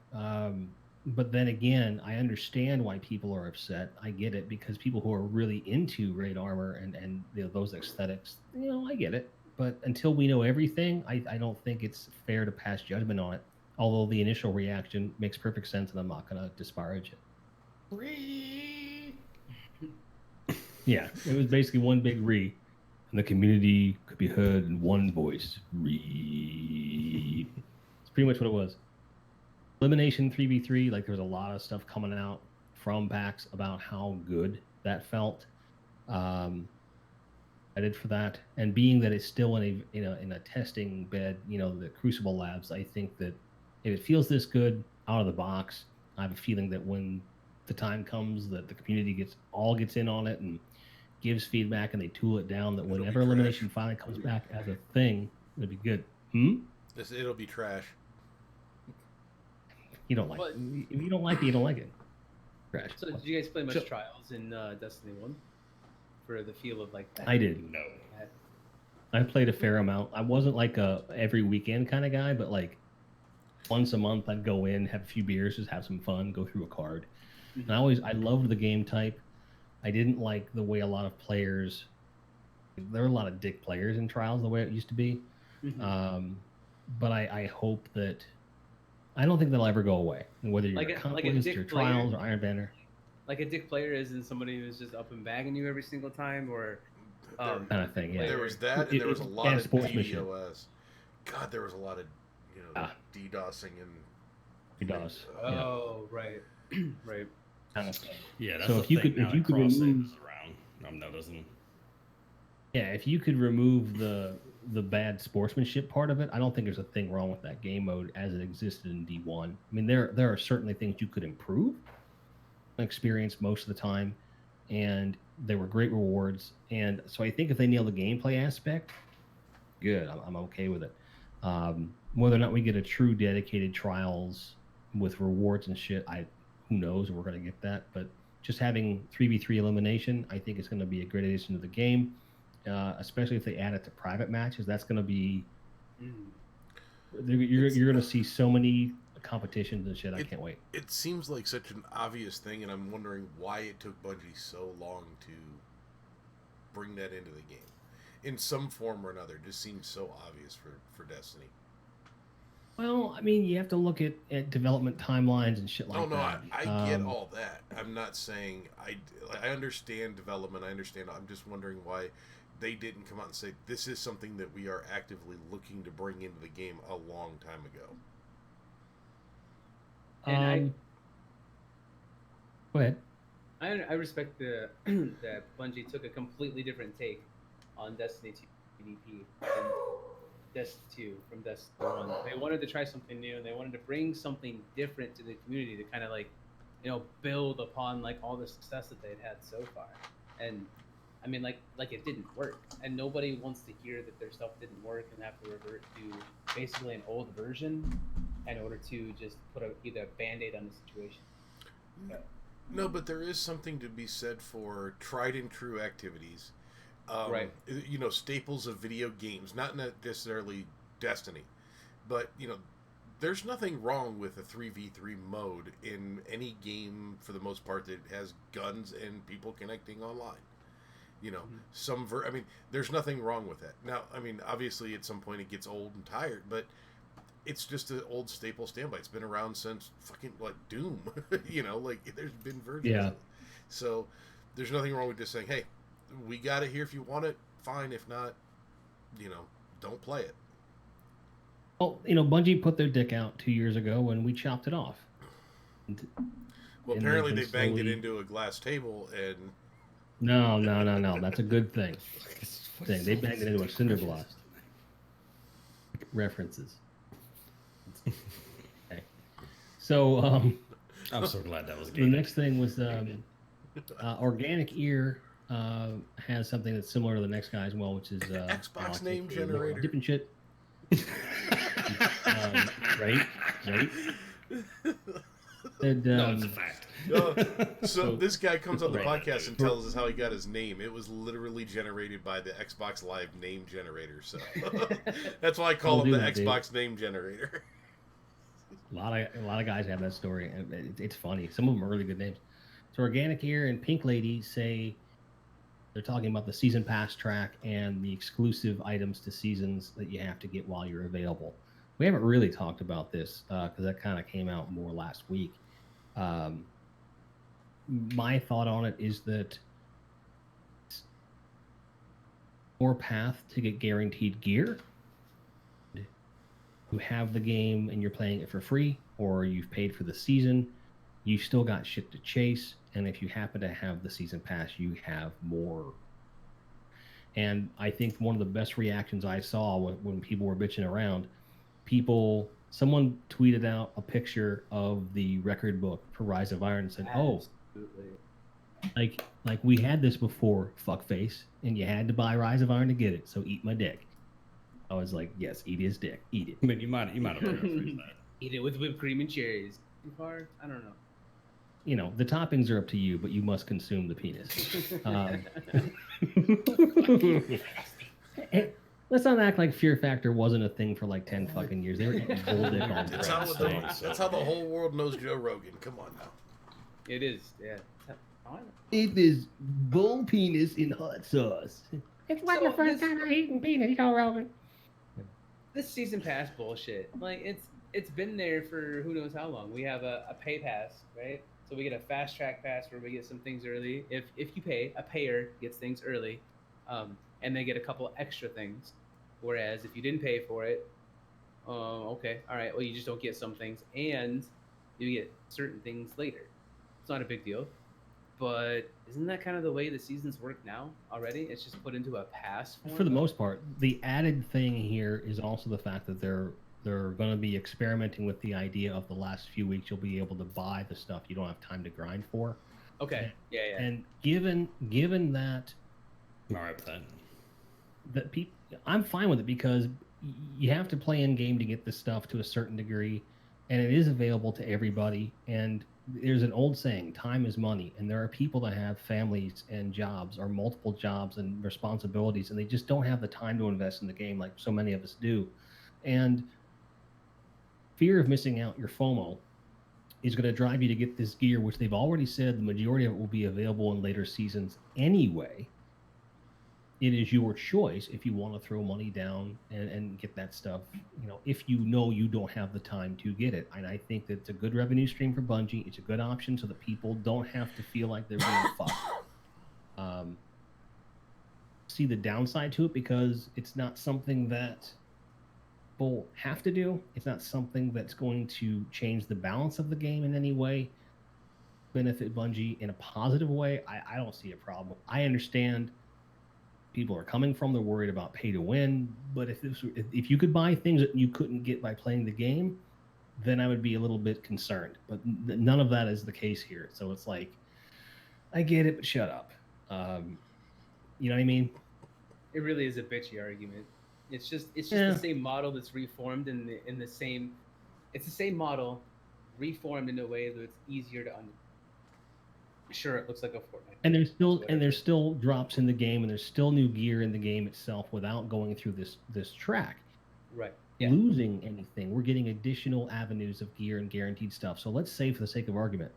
But then again, I understand why people are upset. I get it, because people who are really into raid armor and those aesthetics, I get it. But until we know everything, I don't think it's fair to pass judgment on it. Although the initial reaction makes perfect sense, and I'm not going to disparage it. Yeah, it was basically one big re, and the community could be heard in one voice. Re. It's pretty much what it was. Elimination 3v3, like there was a lot of stuff coming out from PAX about how good that felt. I did for that, and being that it's still in a testing bed, the Crucible Labs, I think that if it feels this good out of the box, I have a feeling that when the time comes that the community gets in on it and gives feedback and they tool it down, that whenever elimination finally comes back as a thing, it'll be good.
It'll be trash.
You don't like
But-
it. If you don't like it, you don't like it. Trash.
So did you guys play much
So-
Trials in Destiny 1? For the feel of like that?
I did.
No.
I played a fair amount. I wasn't like a every weekend kind of guy, but like once a month I'd go in, have a few beers, just have some fun, go through a card. And I loved the game type. I didn't like the way a lot of players. There were a lot of dick players in Trials the way it used to be.
Mhm.
But I hope that I don't think that'll ever go away. Whether you're
Like
a
a
Conquest
dick
or
player?
Trials or Iron Banner.
Like a dick player isn't somebody who's just up and bagging you every single time, or
Kind of thing, yeah.
There was that, and there was a lot
and
of
sportsmanship.
DDoS. God, there was a lot of DDoSing and
DDoS. Yeah.
oh right, right.
Kind of stuff.
Yeah, that's
So
the
if you
thing
could-
now
if you
that
could
cross
remove-
saves around, I'm noticing.
Yeah, if you could remove the bad sportsmanship part of it, I don't think there's a thing wrong with that game mode as it existed in D1. I mean, there are certainly things you could improve, experience most of the time, and there were great rewards. And so I think if they nail the gameplay aspect, good. I'm okay with it. Whether or not we get a true dedicated Trials with rewards and shit, who knows? We're going to get that, but just having 3v3 elimination, I think is going to be a great addition to the game. Especially if they add it to private matches, that's going to be you're going to see so many competitions and shit. I can't wait.
it seems like such an obvious thing, and I'm wondering why it took Bungie so long to bring that into the game in some form or another. It just seems so obvious for Destiny.
Well, I mean, you have to look at development timelines and shit like
Oh no,
that.
I get all that. I'm not saying I understand development. I understand. I'm just wondering why they didn't come out and say this is something that we are actively looking to bring into the game a long time ago.
And
Go ahead.
I respect that Bungie took a completely different take on Destiny 2 PvP than Destiny 2 from Destiny 1. They wanted to try something new, and they wanted to bring something different to the community to kind of like, build upon like all the success that they'd had so far. And I mean, like it didn't work, and nobody wants to hear that their stuff didn't work and have to revert to basically an old version in order to just put either a band-aid on the situation.
No, but there is something to be said for tried and true activities.
Right.
Staples of video games, not necessarily Destiny, but there's nothing wrong with a 3v3 mode in any game for the most part that has guns and people connecting online. There's nothing wrong with that. Now, I mean, obviously at some point it gets old and tired, but it's just an old staple standby. It's been around since fucking Doom. There's been versions.
Yeah.
of it. So there's nothing wrong with just saying, hey, we got it here. If you want it, fine. If not, don't play it.
Well, Bungie put their dick out 2 years ago when we chopped it off.
Well,
And
apparently
they've
they
been
banged it
slowly-
into a glass table, and
No. That's a good thing. They banged it into a cinder blast. References. Okay. So
I'm so glad that was
the
game.
next thing was Organic Ear has something that's similar to the next guy as well, which is
Xbox name generator.
Dipping shit. Right. And,
No, it's a fact.
So this guy comes on the
Right.
podcast and tells us how he got his name. It was literally generated by the Xbox Live name generator. So that's why I call
I'll
him
do
the
it, dude.
Xbox name generator.
A lot of guys have that story, and it's funny. Some of them are really good names. So Organic Ear and Pink Lady say they're talking about the season pass track and the exclusive items to seasons that you have to get while you're available. We haven't really talked about this because that kind of came out more last week. My thought on it is that more path to get guaranteed gear. You have the game and you're playing it for free, or you've paid for the season, you've still got shit to chase. And if you happen to have the season pass, you have more. And I think one of the best reactions I saw when people were bitching around, someone tweeted out a picture of the record book for Rise of Iron and said,
Absolutely.
like we had this before, fuckface, and you had to buy Rise of Iron to get it, so eat my dick. I was like, yes, eat his dick, eat it.
I mean, you might have paraphrased that.
Eat it with whipped cream and cherries. too far. I don't know.
You know, the toppings are up to you, but you must consume the penis. Hey, let's not act like Fear Factor wasn't a thing for like 10 fucking years. They were eating bull dick on
That's
bread.
that's how the whole world knows Joe Rogan. Come on now.
It is, yeah.
It is bull penis in hot sauce. It's
not the first
time I eaten penis, Joe Rogan.
This season pass bullshit. Like it's been there for who knows how long. We have a pay pass, right? So we get a fast track pass where we get some things early. If you pay, a payer gets things early, and they get a couple extra things. Whereas if you didn't pay for it, okay, all right, well you just don't get some things, and you get certain things later. It's not a big deal, but isn't that kind of the way the seasons work now already? It's just put into a pass form?
For the most part. The added thing here is also the fact that they're going to be experimenting with the idea of the last few weeks you'll be able to buy the stuff you don't have time to grind for.
Okay, yeah.
And given that,
I'm all right with that.
That I'm fine with it because you have to play in game to get this stuff to a certain degree, and it is available to everybody. And there's an old saying, time is money, and there are people that have families and jobs or multiple jobs and responsibilities, and they just don't have the time to invest in the game like so many of us do. And fear of missing out, your FOMO, is going to drive you to get this gear, which they've already said the majority of it will be available in later seasons anyway. It is your choice if you want to throw money down and get that stuff, you know, if you know you don't have the time to get it. And I think that it's a good revenue stream for Bungie. It's a good option so that people don't have to feel like they're being fucked. See the downside to it because it's not something that people have to do. It's not something that's going to change the balance of the game in any way, benefit Bungie in a positive way. I don't see a problem. I understand people are coming from, they're worried about pay to win, but if you could buy things that you couldn't get by playing the game, then I would be a little bit concerned. But none of that is the case here. So it's like, I get it, but shut up. You know what I mean?
It really is a bitchy argument. It's just the same model that's reformed in the same. It's the same model, reformed in a way that it's easier to understand. Sure, it looks like a Fortnite.
And there's still drops in the game, and there's still new gear in the game itself without going through this track.
Right. Yeah.
Losing anything, we're getting additional avenues of gear and guaranteed stuff. So let's say, for the sake of argument,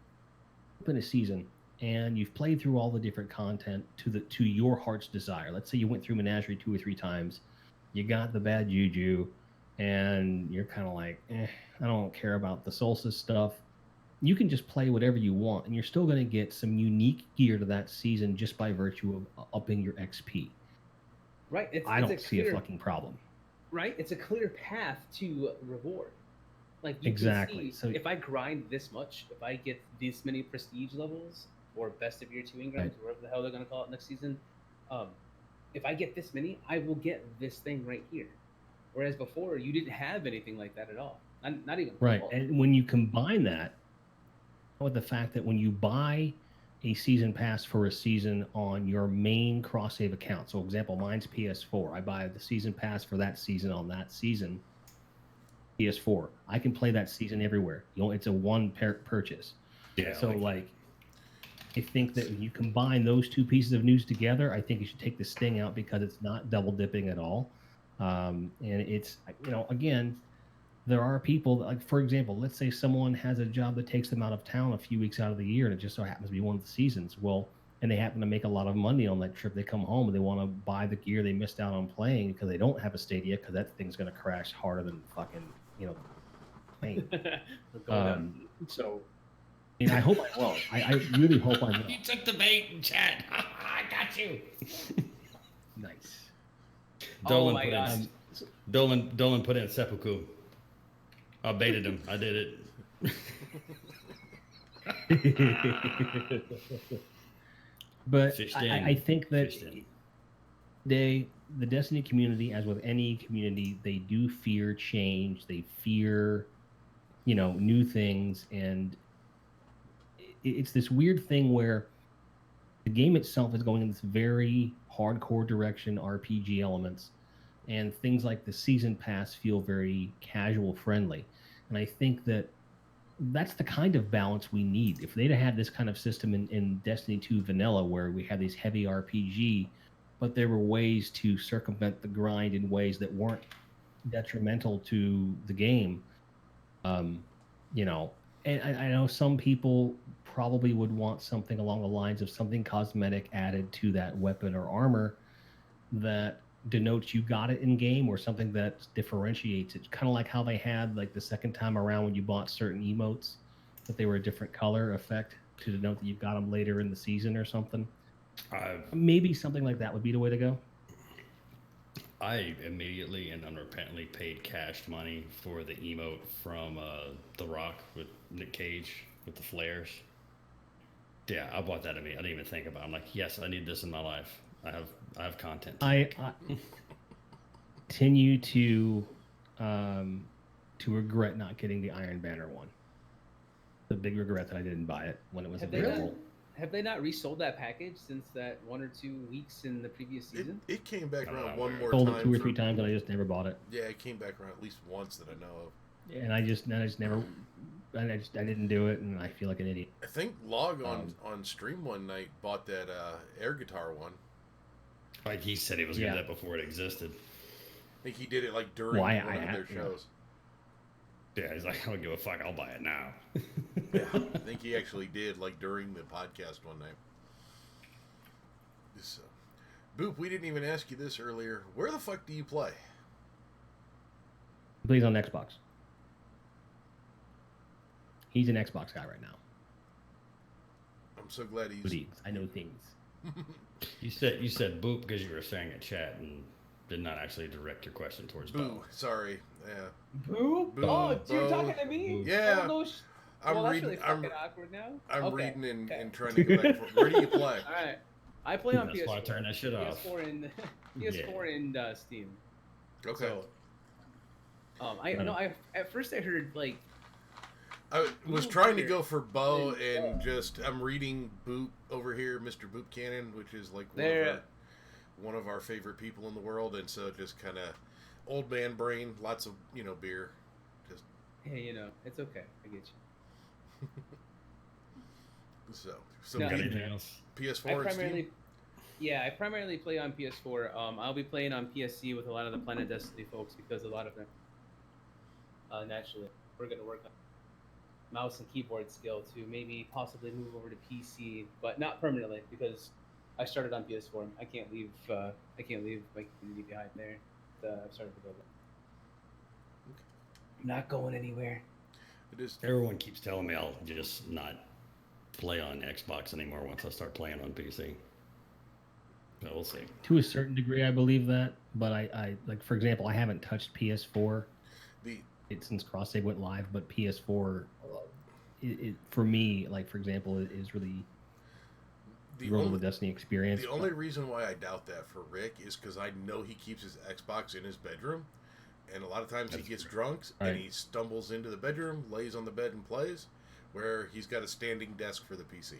open a season and you've played through all the different content to your heart's desire. Let's say you went through Menagerie 2 or 3 times, you got the bad juju, and you're kind of like, I don't care about the Solstice stuff. You can just play whatever you want, and you're still going to get some unique gear to that season just by virtue of upping your XP.
Right.
I don't see a fucking problem.
Right. It's a clear path to reward. Like you
exactly.
Can see, so if I grind this much, if I get this many prestige levels or best of year 2 ingrams, right, whatever the hell they're going to call it next season, if I get this many, I will get this thing right here. Whereas before, you didn't have anything like that at all. Not even.
Right. And when you combine that with the fact that when you buy a season pass for a season on your main cross-save account, so example, mine's PS4. I buy the season pass for that season on that season, PS4. I can play that season everywhere. You know, it's a one purchase.
Yeah.
So like, I think that when you combine those two pieces of news together, I think you should take the sting out because it's not double dipping at all. And it's, you know, again, there are people that, like, for example, let's say someone has a job that takes them out of town a few weeks out of the year, and it just so happens to be one of the seasons. Well, and they happen to make a lot of money on that trip. They come home and they want to buy the gear they missed out on playing because they don't have a Stadia because that thing's going to crash harder than fucking, you know, plane. So, I mean, I hope I won't. I really hope I won't.
You took the bait in chat. I got you.
Nice.
Dolan put in seppuku. I baited him. I did
it. But I think that the Destiny community, as with any community, they do fear change. They fear, you know, new things. And it's this weird thing where the game itself is going in this very hardcore direction, RPG elements. And things like the season pass feel very casual friendly. And I think that that's the kind of balance we need. If they'd have had this kind of system in Destiny 2 vanilla, where we had these heavy RPG, but there were ways to circumvent the grind in ways that weren't detrimental to the game, you know, and I know some people probably would want something along the lines of something cosmetic added to that weapon or armor that denotes you got it in game, or something that differentiates it, kind of like how they had like the second time around when you bought certain emotes that they were a different color effect to denote that you got them later in the season or something. Maybe something like that would be the way to go.
I immediately and unrepentantly paid cash money for the emote from The Rock with Nick Cage with the flares. Yeah, I bought that immediately. I didn't even think about it. I'm like, yes, I need this in my life. I have content.
I continue to regret not getting the Iron Banner one. The big regret that I didn't buy it when it was available.
Have they not resold that package since that 1 or 2 weeks in the previous season?
It came back around one more
Sold
time.
it 2 or 3 times, and I just never bought it.
Yeah, it came back around at least once that I know of.
And I just never. I didn't do it, and I feel like an idiot.
I think Log on stream one night bought that air guitar one.
Like he said he was going to do that before it existed.
I think he did it like during one of their shows.
Yeah, he's like, I don't give a fuck, I'll buy it now.
Yeah, I think he actually did, like during the podcast one night. This, Boop, we didn't even ask you this earlier. Where the fuck do you play?
He plays on Xbox. He's an Xbox guy right now.
I'm so glad he's...
I know things.
You said Boop because you were saying a chat and did not actually direct your question towards Bo.
Sorry. Yeah.
Boo? Oh, you're talking to me?
Yeah.
Oh, no
I'm
that's
reading.
really fucking awkward now.
I'm reading and trying to go back. Where do you play?
All right. I play on
That's
PS4.
why I turned that shit off.
PS4 and Steam.
Okay.
So, at first I heard like.
I was trying to go for Bo and just I'm reading Boop over here, Mr. Boop Cannon, which is like one of our favorite people in the world, and so just kind of old man brain, lots of beer, just
it's okay, I get you.
so
got anything else?
PS4 and Steam?
Yeah, I primarily play on PS4. I'll be playing on PSC with a lot of the Planet Destiny folks because a lot of them naturally we're going to work on mouse and keyboard skill to maybe possibly move over to PC, but not permanently because I started on PS4. I can't leave my community behind there. I've started to build it. I'm not going anywhere.
Everyone keeps telling me I'll just not play on Xbox anymore once I start playing on PC. But we'll see.
To a certain degree, I believe that, but I like, for example, I haven't touched PS4 since Cross Save went live, but PS4, for me, like for example, is really the Destiny experience.
The only reason why I doubt that for Rick is because I know he keeps his Xbox in his bedroom, and a lot of times he gets drunk and he stumbles into the bedroom, lays on the bed and plays, where he's got a standing desk for the PC.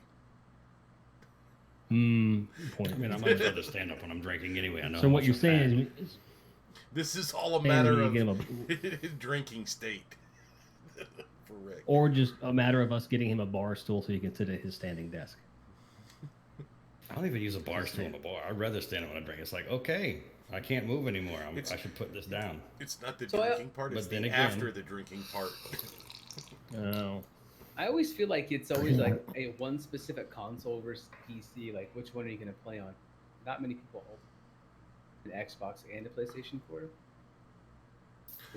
Point.
I mean, I might rather stand up when I'm drinking anyway. I know.
So what you're saying is,
this is all a matter of his drinking state for Rick,
or just a matter of us getting him a bar stool so he can sit at his standing desk.
I don't even use a bar stool in a bar. I'd rather stand up when I drink. It's like, okay, I can't move anymore. I should put this down.
It's not the drinking part. It's the after the drinking part.
Oh.
I always feel like it's always like a one specific console versus PC. Like, which one are you going to play on? Not many people hold an Xbox and a PlayStation 4.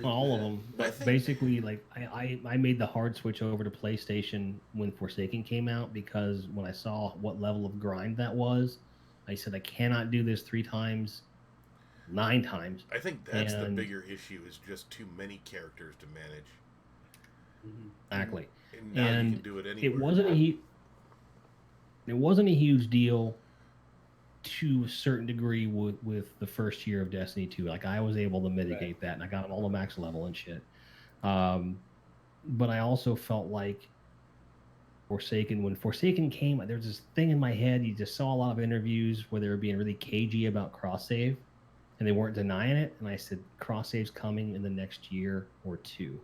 All of them. But basically, like I made the hard switch over to PlayStation when Forsaken came out because when I saw what level of grind that was, I said I cannot do this 3 times, 9 times.
I think that's the bigger issue is just too many characters to manage.
Exactly.
And now you can do it anywhere.
It wasn't a huge deal to a certain degree with the first year of Destiny 2. Like I was able to mitigate that, and I got all the max level and shit. But I also felt like when Forsaken came, there's this thing in my head. You just saw a lot of interviews where they were being really cagey about cross save, and they weren't denying it. And I said, cross save's coming in the next year or 2.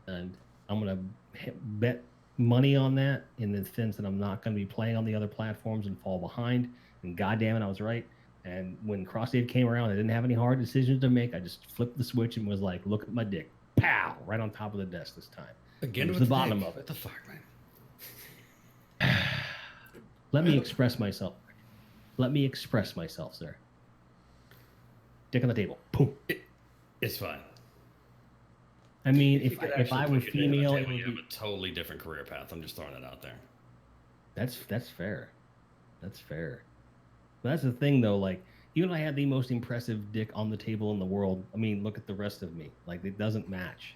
And I'm gonna bet money on that in the sense that I'm not gonna be playing on the other platforms and fall behind. And goddamn it, I was right. And when cross save came around, I didn't have any hard decisions to make. I just flipped the switch and was like, "Look at my dick, pow!" Right on top of the desk this time.
Again,
It was
with
the bottom
dick.
of it.
What the fuck, man?
Let me express myself. Let me express myself, sir. Dick on the table. Boom.
It's fine.
I mean,
You
if
could
if I
Actually,
were
put your dick on the
female, it
table,
would
you
be.
have a totally different career path. I'm just throwing it out there.
That's fair. That's fair. But that's the thing, though. Like, even if I had the most impressive dick on the table in the world, I mean, look at the rest of me. Like, it doesn't match,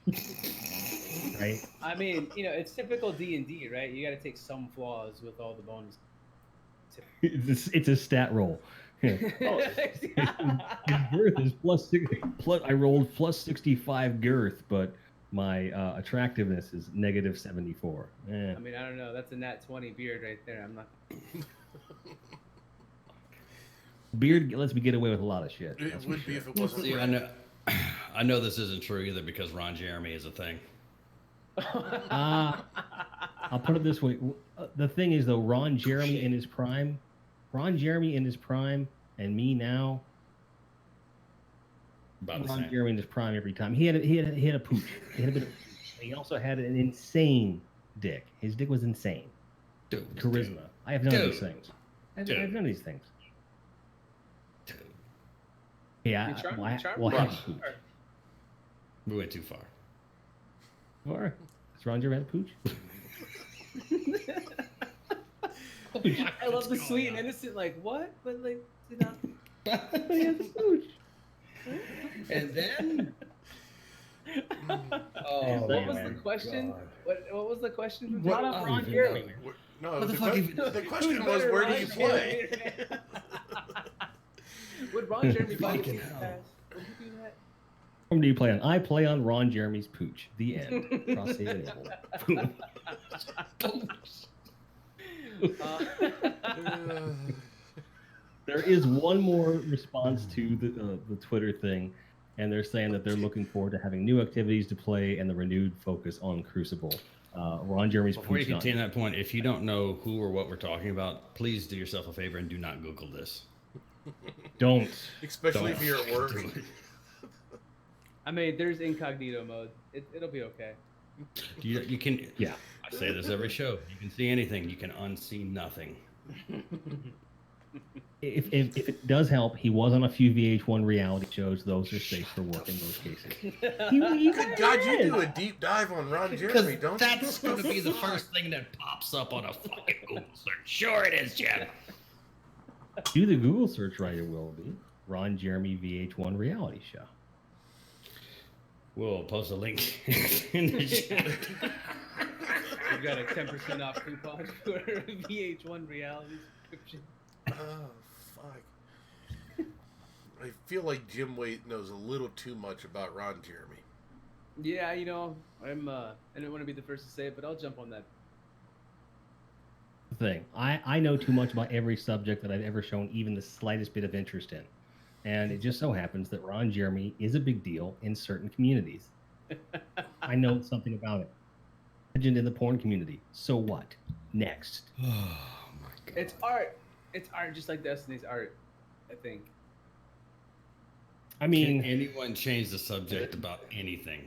right?
I mean, it's typical D&D, right? You got to take some flaws with all the bonus.
It's a stat roll. Yeah. Oh, his girth is plus 60. Plus, I rolled plus 65 girth, but my attractiveness is negative 74. Eh.
I mean, I don't know. That's a nat 20 beard right there. I'm not.
Beard lets me get away with a lot of shit.
It
that's for
would be
sure.
if it wasn't.
See, I know this isn't true either because Ron Jeremy is a thing.
I'll put it this way. The thing is, though, Ron Jeremy in his prime, and me now.
About the
Ron
same.
Jeremy in his prime every time. He had a pooch. He had a bit of. He also had an insane dick. His dick was insane.
Dude,
Charisma. I have none of these
Dude.
things. I
Dude.
have none of these things.
Dude,
Yeah.
You're charming,
Well,
you're charming.
well, I have
Ron.
a pooch.
we went too far.
Or does Ron Jeremy have a pooch?
I love the sweet and innocent, like, what? But, like,
He has a pooch.
And then, oh,
what was
my
the question?
God.
What was the question? From
What-
John?
I don't
Ron
even
Jeremy.
know.
No,
What the
the,
fuck
que-
even-
the question
Who's
was,
better,
where do
Ron
you
Jeremy
play?
Would Ron Jeremy buy
Fucking
you
hell.
pass? Would you do that?
Whom do you play on? I play on Ron Jeremy's pooch. The end. Cross save enabled. Boom. There is one more response to the Twitter thing, and they're saying that they're looking forward to having new activities to play and the renewed focus on Crucible. Ron Jeremy's
Before you
pooch.
continue that point, if you don't know who or what we're talking about, please do yourself a favor and do not Google this.
Don't.
Especially if you're at work.
Do it.
I mean, there's incognito mode. It'll be okay.
You can.
Yeah.
I say this every show. You can see anything. You can unsee nothing.
If it does help, he was on a few VH1 reality shows. Those are safe for work in most cases. He
Good God, you do a deep dive on Ron Jeremy, don't
That's
you?
going to be the first thing that pops up on a fucking Google search. Sure it is, Jim.
Do the Google search right, it will be. Ron Jeremy VH1 reality show.
We'll post a link in the chat.
We've got a 10% off coupon for VH1 reality subscription.
Oh, fuck. I feel like Jim Waite knows a little too much about Ron Jeremy.
Yeah, I didn't want to be the first to say it, but I'll jump on that.
Thing. I know too much about every subject that I've ever shown even the slightest bit of interest in. And it just so happens that Ron Jeremy is a big deal in certain communities. I know something about it. Legend in the porn community. So what? Next.
Oh my god.
It's art. It's art, just like Destiny's art, I think.
I
Can
mean,
anyone change the subject about anything?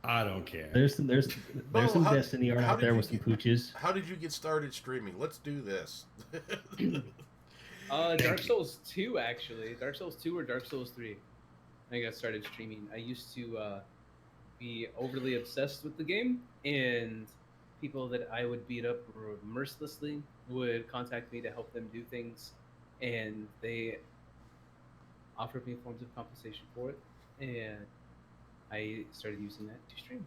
I don't care.
there's some
how-
Destiny art
how
out
did
there
you
with some
get-
pooches.
How did you get started streaming? Let's do this.
Dark Souls 2, actually. Dark Souls 2 or Dark Souls 3. I got started streaming. I used to be overly obsessed with the game, and people that I would beat up mercilessly would contact me to help them do things, and they offered me forms of compensation for it, and I started using that to stream.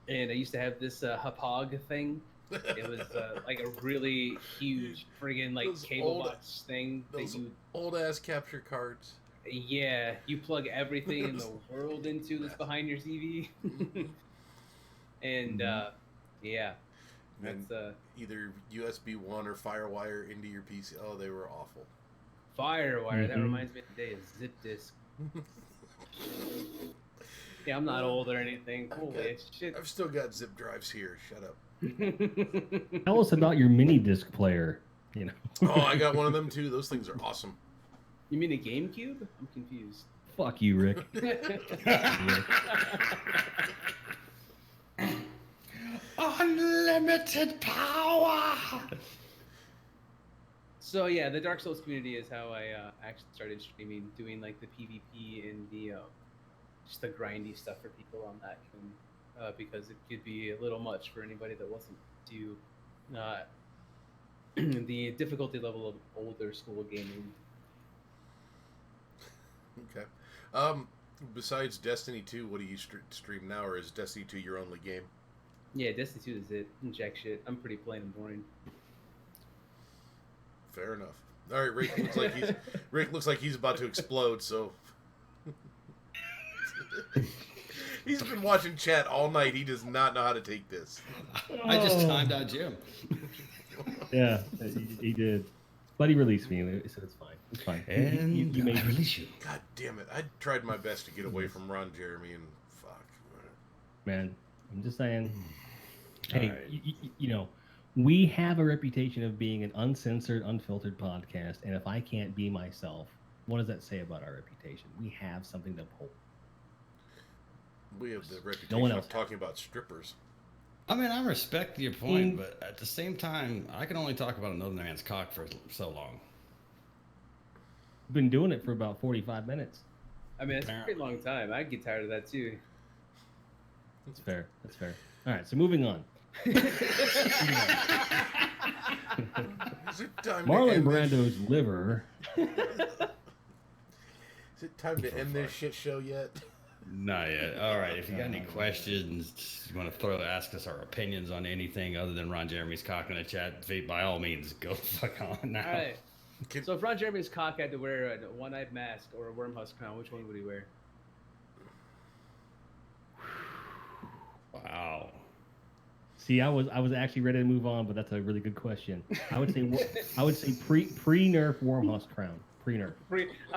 And I used to have this Hapog thing. It was like a really huge friggin' like
Those
cable
old-
box thing that
Those
you
old ass capture cards.
yeah, you plug everything in the world into that's behind your TV. And yeah,
And
that's
either USB 1 or FireWire into your PC. Oh, they were awful.
Firewire. That
Mhm.
reminds me of the day of Zip Disk. Yeah, I'm not old or anything. Holy shit.
I've still got zip drives here. Shut up.
Tell us about your mini disc player. You know.
Oh, I got one of them too. Those things are awesome.
You mean a GameCube? I'm confused.
Fuck you, Rick.
Unlimited power.
So yeah, the Dark Souls community is how I actually started streaming, doing like the PvP and the just the grindy stuff for people on that, because it could be a little much for anybody that wasn't to the difficulty level of older school gaming.
Okay. Besides Destiny 2, what do you stream now, or is Destiny 2 your only game?
Yeah, Destiny 2 is it. Jack shit. I'm pretty plain and boring.
Fair enough. All right, Rick looks like he's about to explode. So he's been watching chat all night. He does not know how to take this.
I just timed out Jim.
Yeah, he did. But he released me. He said it's fine. It's fine.
And
you made
I release you.
God damn it! I tried my best to get away from Ron Jeremy, and fuck.
Man, I'm just saying.
All
Hey,
right.
you know, we have a reputation of being an uncensored, unfiltered podcast, and if I can't be myself, what does that say about our reputation? We have something to uphold.
We have the
No
reputation
one
of
else
talking about strippers.
I mean, I respect your point, but at the same time, I can only talk about another man's cock for so long.
We've been doing it for about 45 minutes.
I mean, it's a pretty long time. I'd get tired of that too.
That's fair. That's fair. All right, so moving on.
Is it time to
Marlon
end
Brando's liver.
Is it time to end this shit show yet?
Not yet. All right. If you got any questions, you want to ask us our opinions on anything other than Ron Jeremy's cock in the chat, by all means, go fuck on now.
All right. So if Ron Jeremy's cock had to wear a one-eyed mask or a wormhusk crown, which one would he wear?
Wow.
See, I was actually ready to move on, but that's a really good question. I would say pre-nerf Wormhusk crown. Pre-nerf.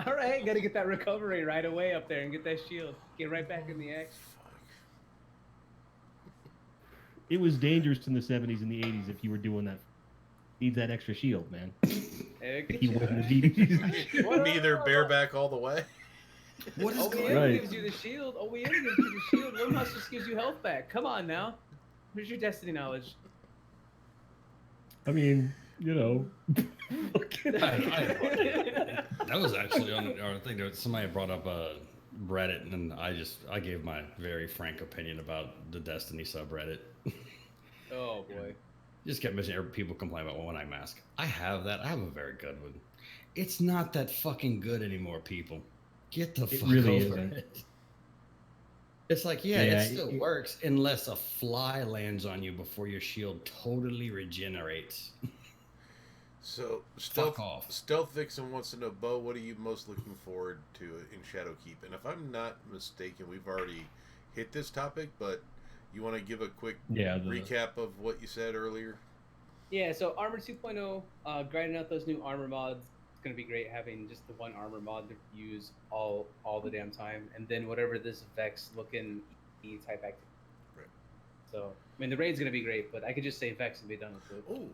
All right, got to get that recovery right away up there and get that shield. Get right back in the action.
It was dangerous in the 70s and the 80s if you were doing that. Needs that extra shield, man.
Hey,
He wasn't Adidas.
Neither bareback all the way.
What is
OEM
going
Right.
gives you the shield. OEM gives you the shield. Wormhusk just gives you health back. Come on now. Where's your Destiny knowledge?
I mean, you know.
That was actually on our thing. Somebody brought up Reddit, and I gave my very frank opinion about the Destiny subreddit.
Oh boy.
Just kept mentioning people complain about one eye mask. I have that. I have a very good one. It's not that fucking good anymore, people. Get the fuck
really
over
isn't.
it. It's like, it still works unless a fly lands on you before your shield totally regenerates.
So
Fuck off.
Stealth Vixen wants to know, Bo, what are you most looking forward to in Shadowkeep? And if I'm not mistaken, we've already hit this topic, but you want to give a quick recap of what you said earlier?
Yeah, so Armor 2.0, grinding out those new armor mods. It's going to be great having just the one armor mod to use all the damn time. And then whatever this Vex looking E-type activity.
Right.
So, I mean, the raid's going to be great, but I could just say Vex and be done with it.
Oh,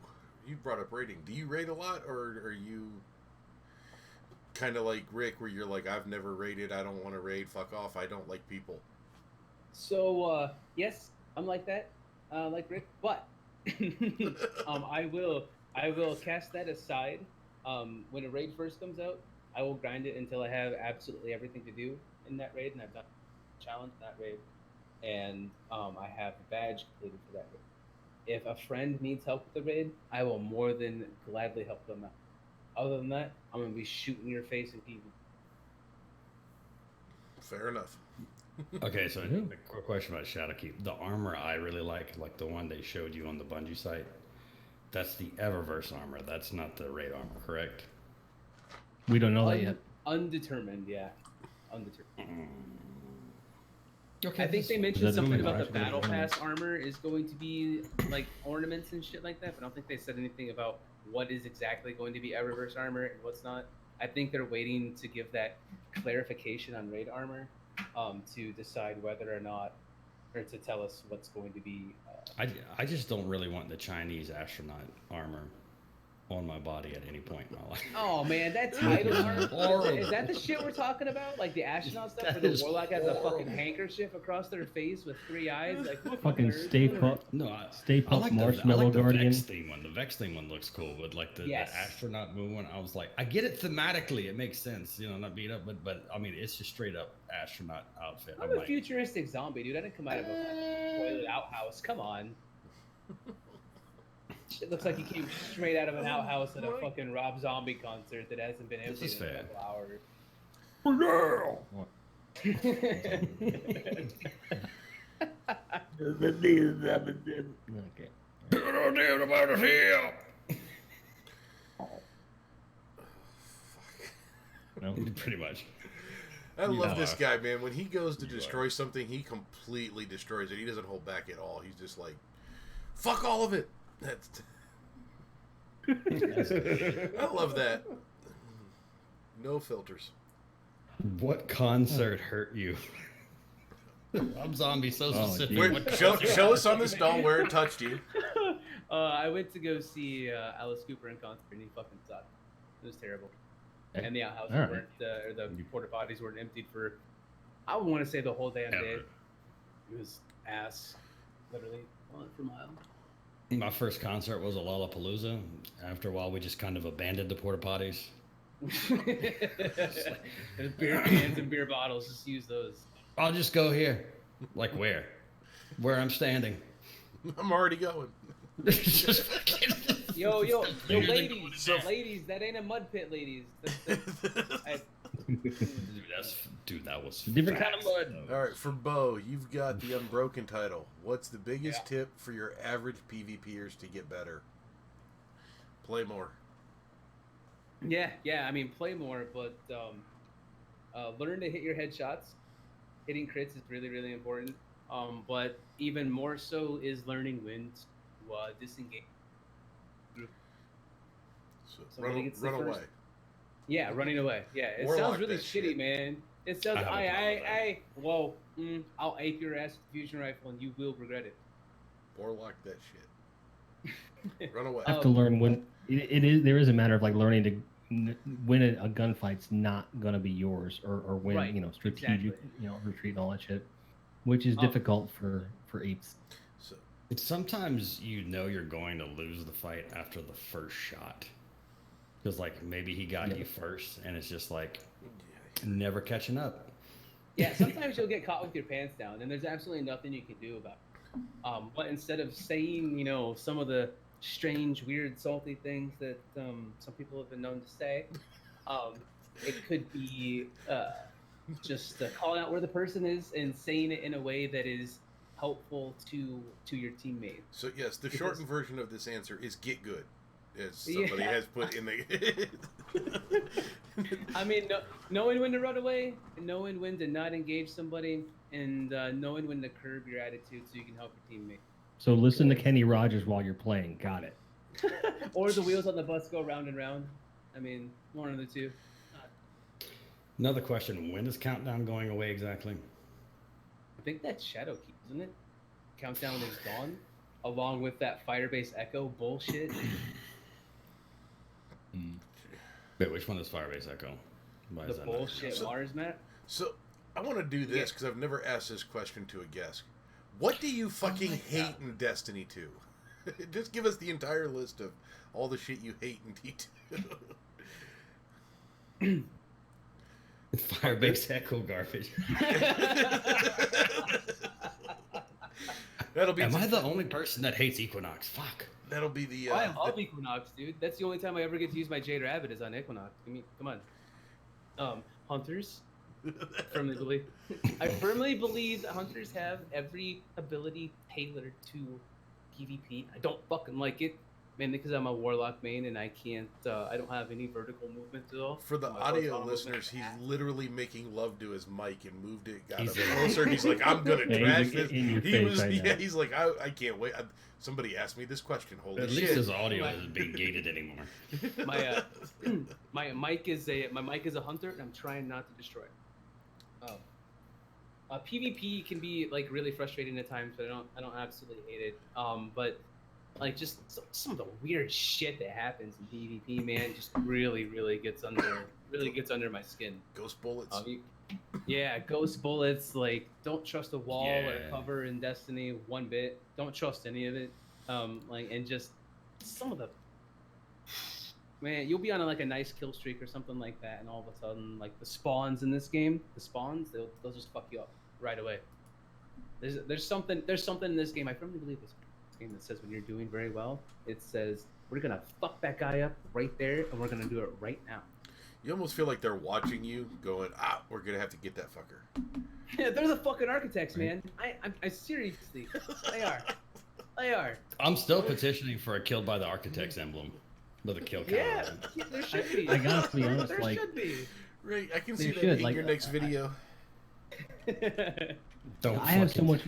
you brought up raiding. Do you raid a lot, or are you kind of like Rick, where you're like, I've never raided, I don't want to raid, fuck off, I don't like people?
So, yes, I'm like that, like Rick, but I will cast that aside. When a raid first comes out, I will grind it until I have absolutely everything to do in that raid, and I've done a challenge in that raid, and I have a badge completed for that raid. If a friend needs help with the raid, I will more than gladly help them out. Other than that, I'm going to be shooting your face in people.
Fair enough.
Okay, so a quick question about Shadowkeep. The armor I really like the one they showed you on the Bungie site, that's the Eververse armor. That's not the raid armor, correct?
We don't know that yet.
Undetermined, yeah. Undetermined.
Okay.
I think they mentioned something about the
actually
battle
ornaments?
pass armor is going to be like ornaments and shit like that, but I don't think they said anything about what is exactly going to be Eververse armor and what's not. I think they're waiting to give that clarification on raid armor to decide whether or not, or to tell us what's going to be.
I just don't really want the Chinese astronaut armor on my body at any point in my life.
Oh man, that title art,
Horrible.
is that the shit we're talking about? Like the astronaut stuff
That
where the
is
warlock has a fucking
horrible.
handkerchief across their face with 3 eyes? Like what
Fucking
nerd?
Stay Puft.
No,
Stay
I
Puft
like
Marshmallow
the
Guardian.
Vex theme one. The Vex theme one looks cool, but like the
Yes.
astronaut moon one, I was like, I get it thematically, it makes sense, you know, not beat up, but I mean, it's just straight up astronaut outfit.
I'm a futuristic zombie, dude. I didn't come out of a toilet outhouse. Come on. It looks like he came straight out of an outhouse at a fucking Rob Zombie concert that hasn't been
This
emptied
is
in a
fair.
couple hours.
Okay.
about it here.
No?
Pretty much.
I love
know,
this guy, man. When he goes to
you
destroy something, he completely destroys it. He doesn't hold back at all. He's just like, fuck all of it. That's. I love that. No filters.
What concert hurt you? I'm zombie so
Oh,
specific.
geez.
What
Show
concert-
us on this doll where it touched you.
I went to go see Alice Cooper in concert, and he fucking sucked. It was terrible.
Okay.
And the outhouses
All right.
weren't, or the porta potties weren't emptied for, I would want to say the whole damn day.
Ever.
It was ass, literally, for miles.
My first concert was a Lollapalooza. After a while, we just kind of abandoned the porta potties.
There's beer cans and beer bottles. Just use those.
I'll just go here. Like where? Where I'm standing.
I'm already going.
Just fucking-
Yo,
Bigger than
ladies,
going in.
ladies, that ain't a mud pit, ladies.
Dude, that was
Different kind of
fast,
mud.
though.
All right, for Bo, you've got the Unbroken title. What's the biggest
Yeah.
tip for your average PvPers to get better? Play more.
Yeah. I mean, play more, but learn to hit your headshots. Hitting crits is really, really important. But even more so is learning when to disengage.
So
Somebody gets the
run
first-
away.
Yeah, running away. Yeah, it
Warlock
sounds really
that
shitty,
shit.
man. It sounds.
I have a problem with
I'll ape your ass with the fusion rifle, and you will regret it.
Warlock that shit. Run away.
I have to learn when it is. There is a matter of like learning to when a gunfight's not gonna be yours, or when
Right,
strategic,
exactly.
retreat and all that shit, which is difficult for apes.
So,
It's sometimes you're going to lose the fight after the first shot. Because like maybe he got you first, and it's just like never catching up.
Yeah, sometimes you'll get caught with your pants down, and there's absolutely nothing you can do about it. But instead of saying, some of the strange, weird, salty things that some people have been known to say, it could be just calling out where the person is and saying it in a way that is helpful to your teammate.
so yes, the
Because-
shortened version of this answer is get good. As somebody
Yeah.
has put in the.
I mean, knowing when to run away, and knowing when to not engage somebody, and knowing when to curb your attitude so you can help your teammate.
So listen to Kenny Rogers while you're playing. Got it.
Or the wheels on the bus go round and round. I mean, one of the two.
Another question: when is countdown going away exactly?
I think that's Shadowkeep, isn't it? Countdown is gone, along with that Firebase Echo bullshit.
Wait, which one is Firebase Echo? Why
The
is that not-
bullshit
So-
Mars map.
So I want to do this because I've never asked this question to a guest. What do you fucking hate in Destiny 2? Just give us the entire list of all the shit you hate in D2.
Firebase Echo garbage.
That'll be.
Am I the only person that hates Equinox? Fuck.
That'll be the.
I love Equinox, dude. That's the only time I ever get to use my Jade Rabbit is on Equinox. I mean, come on. Hunters. I firmly believe that hunters have every ability tailored to PvP. I don't fucking like it, mainly because I'm a warlock main and I can't. I don't have any vertical movement at all.
For the
My
audio
horizontal
listeners,
movement
he's literally making love to his mic and moved it, got
He's
him
in-
closer. He's like, "I'm gonna
Yeah,
trash
he's
this."
in your
He
face
was,
right
yeah.
now.
He's like, "I can't wait." Somebody asked me this question. Holy
At
shit!
least his audio isn't being gated anymore.
My my mic is a hunter, and I'm trying not to destroy it. PvP can be like really frustrating at times, but I don't absolutely hate it. But like just some of the weird shit that happens in PvP, man, just really gets under my skin.
Ghost bullets.
Yeah, ghost bullets. Like, don't trust a wall or
Yeah.
cover in Destiny one bit. Don't trust any of it. Like, and just some of the man, you'll be on like a nice kill streak or something like that, and all of a sudden, like the spawns in this game, they'll just fuck you up right away. There's something in this game. I firmly believe this game that says when you're doing very well, it says we're gonna fuck that guy up right there, and we're gonna do it right now.
You almost feel like they're watching you, going, we're gonna have to get that fucker.
Yeah, they're the fucking architects, man. I seriously, they are. They are.
I'm still petitioning for a killed by the architects emblem with a kill counter.
Yeah, there should be.
I gotta be honest,
there
like,
should be.
Right, I can
They
see that
should,
in
like,
your next video.
Don't
I have so
fucking-
much.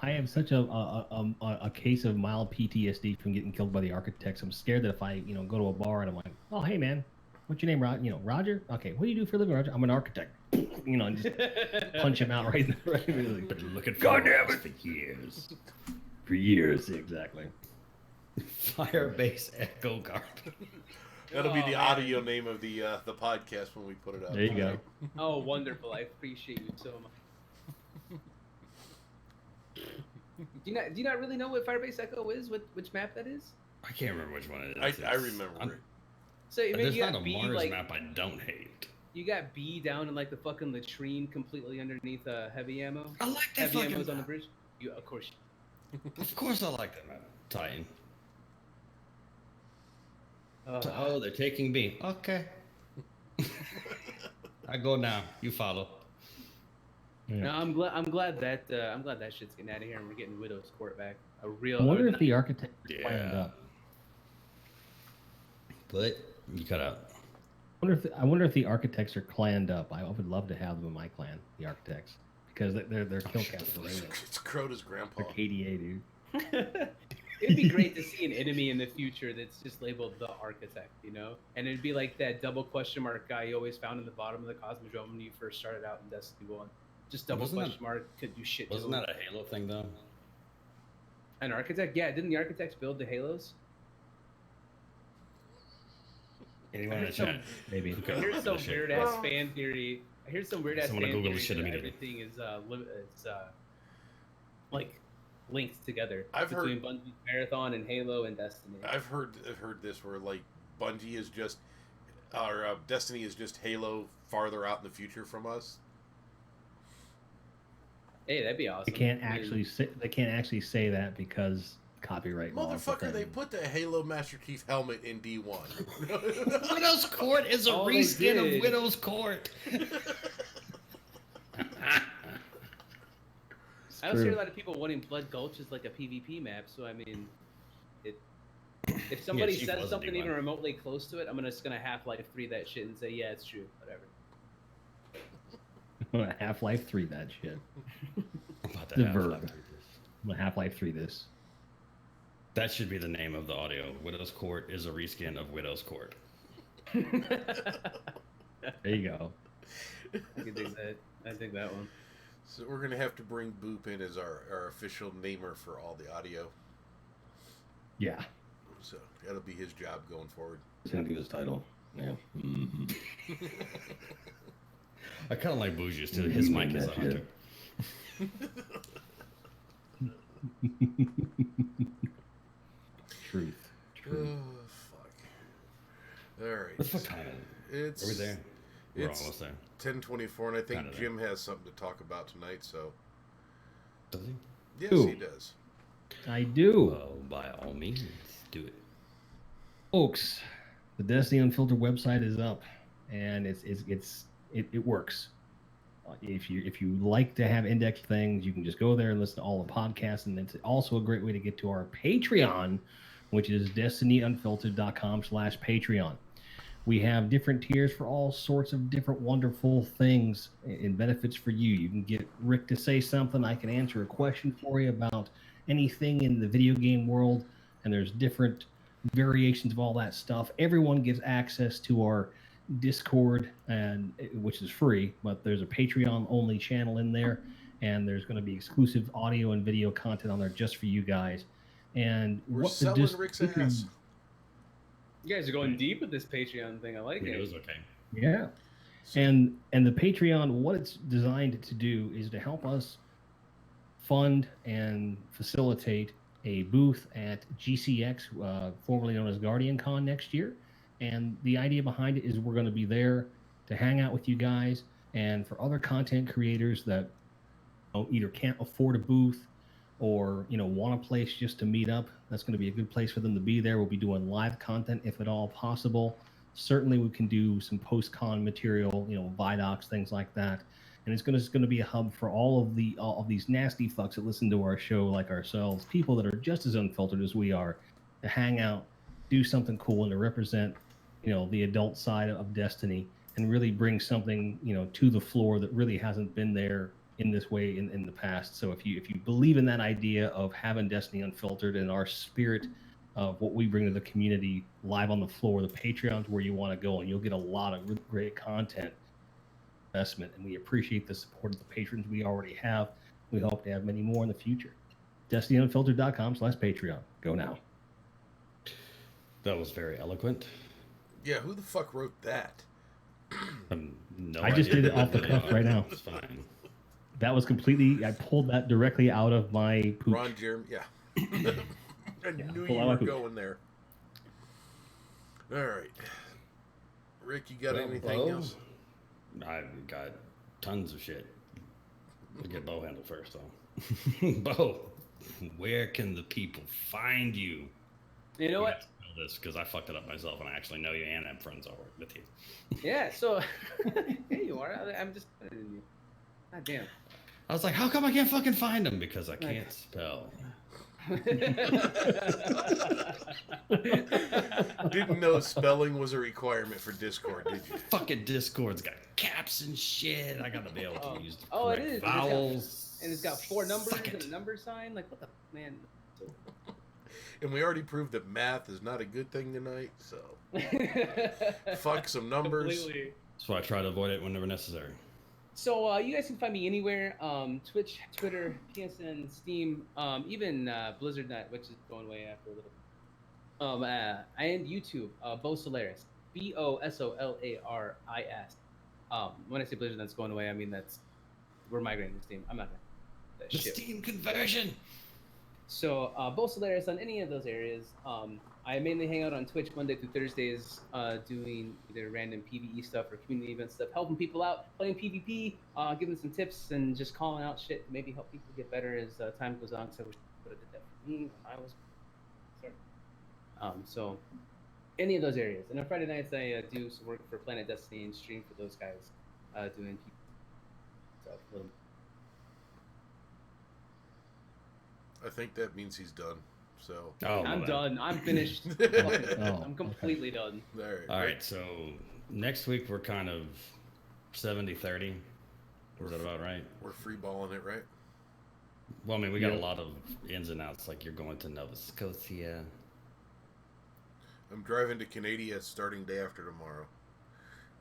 I have such a case of mild PTSD from getting killed by the architects. I'm scared that if I go to a bar and I'm like, oh hey man, what's your name, Roger? Okay, what do you do for a living, Roger? I'm an architect. And just punch him out right immediately.
Been looking for
God damn
walls for years.
For years, exactly.
Firebase Echo Guard.
That'll be
Oh,
the
man.
audio name of the podcast when we put it up.
There you go.
Oh, wonderful! I appreciate you so much. Do you not really know what Firebase Echo is? Which map that is?
I can't remember which one it is.
I
It's-
remember
I'm-
it.
So I mean,
There's
you
not
got
a
B
Mars
like
map I don't hate.
you got B down in like the fucking latrine, completely underneath heavy ammo.
I like that
Heavy
fucking
ammo's on the
map.
bridge. You of course.
Of course I like that map. Titan.
Uh,
Oh, they're taking B. Okay. I go now. You follow.
No, I'm glad that shit's getting out of here and we're getting Widow's Court back. A real.
I wonder if the architect planned
Yeah.
up.
But you cut out.
I wonder if the architects are clanned up. I would love to have them in my clan, the architects, because they're kill counts are rated.
It's Crota's grandpa.
They're KDA, dude.
It'd be great to see an enemy in the future that's just labeled the architect, and it'd be like that double question mark guy you always found in the bottom of the Cosmodrome when you first started out in Destiny 1. Just double
Wasn't that-
question mark, could you shit to
Wasn't
him.
that a Halo thing though?
An architect? Yeah, didn't the architects build the Halos?
Anyone in the
Some-
chat?
Maybe.
Okay.
I heard some
Shit.
weird ass fan theory. I heard some weird ass fan
Someone Google
theory
this shit
that
immediately.
everything is like linked together
I've heard-
between Bungie Marathon and Halo and Destiny.
I've heard this where like Bungie is just, or Destiny is just Halo farther out in the future from us.
Hey, that'd be awesome.
They can't
I mean,
actually say that because copyright law.
Motherfucker, they put the Halo Master Chief helmet in D1.
Widow's Court is a
Oh, they
reskin
did.
of Widow's Court.
I also hear a lot of people wanting Blood Gulch as like a PvP map. So I mean, if somebody
Chief
says
was a
something
D1.
even remotely close to it, I'm just gonna Half-Life 3 that shit and say, yeah, it's true, whatever.
Half-Life 3 that shit.
About
The
that
verb.
Half-Life.
I'm gonna Half-Life 3 this.
That should be the name of the audio. Widow's Court is a reskin of Widow's Court.
There you go.
I can dig that. I dig that one.
So we're gonna have to bring Boop in as our official namer for all the audio.
Yeah.
So that'll be his job going forward.
It's gonna be his title. Yeah. Mm-hmm.
I kind of like Bougier's too. His mic is
That
on.
shit. Truth.
Oh fuck! All right,
What the fuck time is it?
it's
Are we there? We're
It's
almost there.
10:24, and I think
Kinda there.
Jim has something to talk about tonight. So
Does he?
yes,
Who?
he does.
I do.
Well, by all means, do it.
Folks, the Destiny Unfiltered website is up, and it works. If you like to have indexed things, you can just go there and listen to all the podcasts, and it's also a great way to get to our Patreon, which is destinyunfiltered.com/Patreon. We have different tiers for all sorts of different wonderful things and benefits for you. You can get Rick to say something. I can answer a question for you about anything in the video game world, and there's different variations of all that stuff. Everyone gets access to our Discord, and which is free, but there's a Patreon only channel in there, and there's going to be exclusive audio and video content on there just for you guys. And
We're
what the
selling Rick's ass.
You guys are going deep with this Patreon thing. I like
It
it.
was okay.
Yeah.
So-
And the Patreon, what it's designed to do is to help us fund and facilitate a booth at GCX, formerly known as Guardian Con, next year. And the idea behind it is we're going to be there to hang out with you guys, and for other content creators that either can't afford a booth or want a place just to meet up. That's going to be a good place for them to be there. We'll be doing live content if at all possible. Certainly, we can do some post-con material, Vidocs, things like that. And it's going to be a hub for all of these nasty fucks that listen to our show, like ourselves, people that are just as unfiltered as we are, to hang out, do something cool, and to represent, the adult side of Destiny, and really bring something, to the floor that really hasn't been there in this way in the past. So if you believe in that idea of having Destiny Unfiltered and our spirit of what we bring to the community live on the floor, the Patreon's where you want to go, and you'll get a lot of really great content investment. And we appreciate the support of the patrons we already have. We hope to have many more in the future. DestinyUnfiltered.com/Patreon. Go now.
That was very eloquent.
Yeah, who the fuck wrote that?
No
I just
idea
did it
who
off the
they
cuff
are.
right now.
It's fine.
That was completely, I pulled that directly out of my poop.
Ron Jeremy. Yeah. I knew
pull
you
out my
were
poop.
going there. All right. Rick, you got
Well,
anything
Bo?
else?
I've got tons of shit. We'll get Bo handled first, though. Bo, where can the people find you?
You know
You
what?
have to know this because I fucked it up myself, and I actually know you, and I'm friends over with you.
Yeah, so here you are. I'm just putting it in you. God damn.
I was like, how come I can't fucking find them? Because I can't spell.
Didn't know spelling was a requirement for Discord, did you?
Fucking Discord's got caps and shit. I gotta be able to use the
Oh, it
correct
is.
vowels.
And it's got 4 numbers
Suck
and
it.
a number sign. Like, what the man?
And we already proved that math is not a good thing tonight, so fuck some numbers.
Completely.
That's why I try to avoid it whenever necessary.
So you guys can find me anywhere: Twitch, Twitter, PSN, Steam, even Blizzard Net, which is going away after a little. And YouTube, Bosolaris, Bosolaris. When I say Blizzard Net's going away, I mean we're migrating to Steam. I'm not gonna that
The
shit.
Steam conversion.
So Bosolaris on any of those areas. I mainly hang out on Twitch Monday through Thursdays, doing either random PvE stuff or community event stuff, helping people out, playing PvP, giving some tips, and just calling out shit to maybe help people get better as time goes on. So I wish I would have did that for me when I was. So any of those areas. And on Friday nights, I do some work for Planet Destiny and stream for those guys, doing stuff.
I think that means he's done. So,
Oh,
I'm
my bad.
done. I'm finished.
Oh,
I'm completely done.
all right.
All right, so next week we're kind of 70-30. Is that about right?
We're freeballing it, right?
Well, I mean, we got
Yeah.
a lot of ins and outs, like you're going to Nova Scotia.
I'm driving to Canada starting day after tomorrow.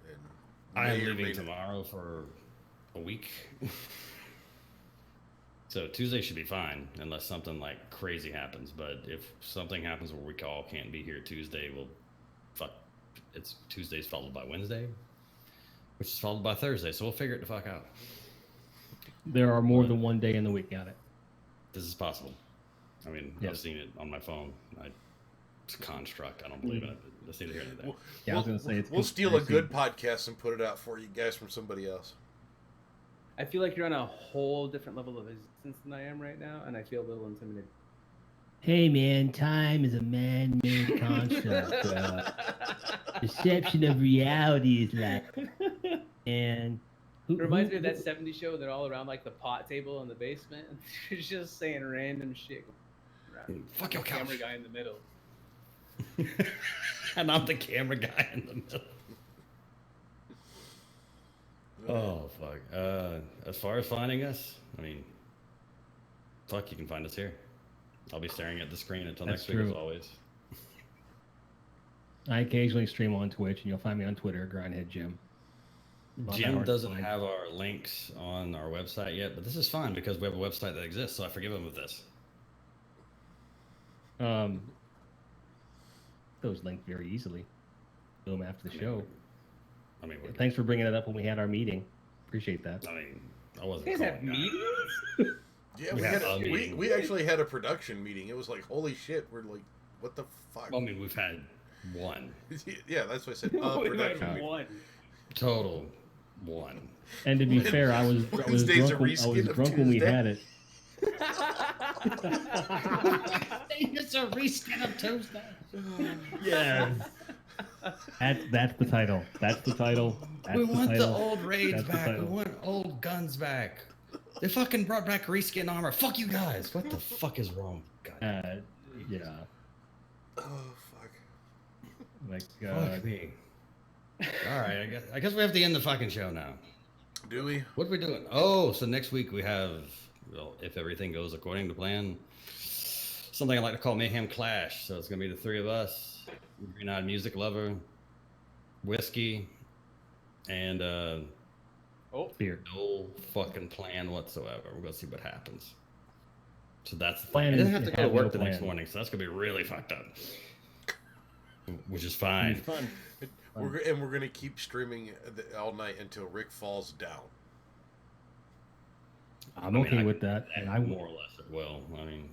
And
I
may
am
or
leaving
may not-
tomorrow for a week. So Tuesday should be fine, unless something like crazy happens. But if something happens where we all can't be here Tuesday, it's Tuesday's followed by Wednesday, which is followed by Thursday. So we'll figure it the fuck out.
There are more than one day in the week. Got it.
This is possible. I mean,
Yeah.
I've seen it on my phone. It's a construct. I don't believe in it. But that's neither here nor there.
Yeah, I was gonna say it's
We'll steal a
conspiracy.
good podcast and put it out for you guys from somebody else.
I feel like you're on a whole different level of existence than I am right now, and I feel a little intimidated.
Hey man, time is a man-made construct. Perception of reality is like, and
It reminds me of that 70s show. They're all around like the pot table in the basement. And they're just saying random shit.
Fuck your
Camera
couch.
guy in the middle.
And I'm the camera guy in the middle. Oh fuck. As far as finding us, I mean, fuck, you can find us here. I'll be staring at the screen until
That's
next week, as
true.
always.
I occasionally stream on Twitch, and you'll find me on Twitter, Grindhead Jim. Not that
Jim
hard to
doesn't
find.
have our links on our website yet, but this is fine because we have a website that exists, so I forgive him with this.
Those linked very easily. Do them after the show.
I mean,
Thanks for bringing it up when we had our meeting. Appreciate that.
I mean, I wasn't.
You guys have
calling that.
meetings?
Yeah,
Yeah,
we actually had a production meeting. It was like, holy shit, we're like, what the fuck?
Well, I mean, we've had one
Yeah, that's what I said.
We've had
Production meeting.
one.
total, one.
And to be fair, I was
Wednesday's a
drunk,
reskin of
when we
Tuesday.
had it.
It's a reskin of Tuesday.
Yeah. That's the title. That's the title. That's
We
the
want the
title.
old raids
That's the
back. We
title.
want old guns back. They fucking brought back reskin armor. Fuck you guys. What the fuck is wrong? God.
Yeah.
Oh, fuck.
Like,
Fuck me. All right, I guess we have to end the fucking show now.
Do we?
What are we doing? Oh, so next week we have, well, if everything goes according to plan, something I like to call Mayhem Clash. So it's gonna be the three of us, Green Eyed Music Lover, Whiskey, and
fear.
no fucking plan whatsoever. We're gonna see what happens. So that's the
Plan
plan. I didn't
is
have
to
to go to
have
work
no
the next
plan.
morning, so that's gonna be really fucked up. Which is
It's
fine.
fun.
We're gonna keep streaming all night until Rick falls down.
I'm
I mean,
okay
I
with
can-
that. And I
more or less it will. I mean.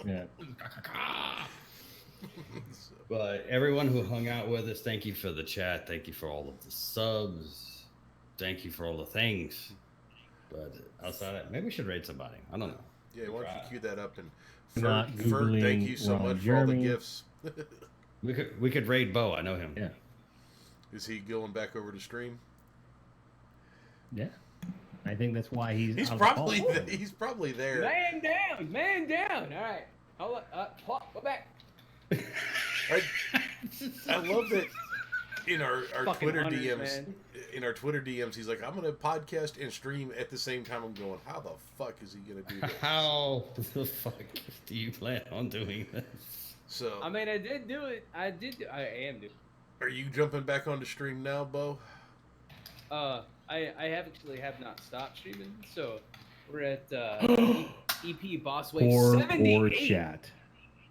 Yeah.
But everyone who hung out with us, thank you for the chat. Thank you for all of the subs. Thank you for all the things. But outside of that, maybe we should raid somebody. I don't know.
Yeah, why don't you cue that up and
Not
Ferd, thank
Googling
you so
Ron
much for all the
Jeremy.
gifts.
We could raid Bo. I know him.
Yeah.
Is he going back over to stream?
Yeah. I think that's why he's out of
Probably
call.
he's probably there.
Man down, man down. All right, hold on. Go back.
I love that in our
Fucking
Twitter
hunters,
DMs.
man.
In our Twitter DMs, he's like, "I'm gonna podcast and stream at the same time." I'm going, "How the fuck is he gonna do that?"
How the fuck do you plan on doing this?
So,
I mean, I did do it. I am doing.
are you jumping back onto stream now, Bo?
I have not stopped streaming. So we're at EP Boss Wave
Or
78.
chat.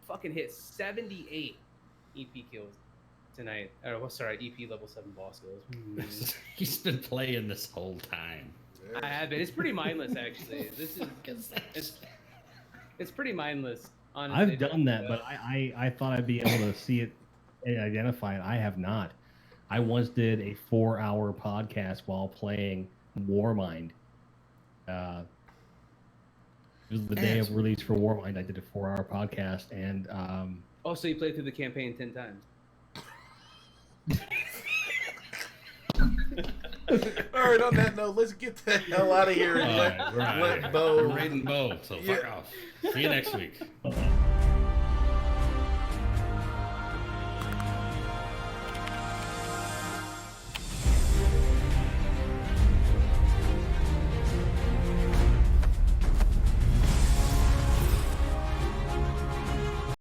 Fucking hit 78 EP kills tonight. Sorry, EP level 7 boss kills.
He's been playing this whole time.
I have been. It's pretty mindless, actually. This is it's pretty mindless. Honestly,
I've done that, but I thought I'd be able to see it and identify it. I have not. I once did a 4-hour podcast while playing Warmind. It was the day of release for Warmind. I did a 4-hour podcast, and
Oh, so you played through the campaign 10 times.
All right. On that note, let's get the hell out of here and
All right, we're out of
let
here.
Bo.
We're raiding Bo, so fuck
Yeah.
off. See you next week.
uh,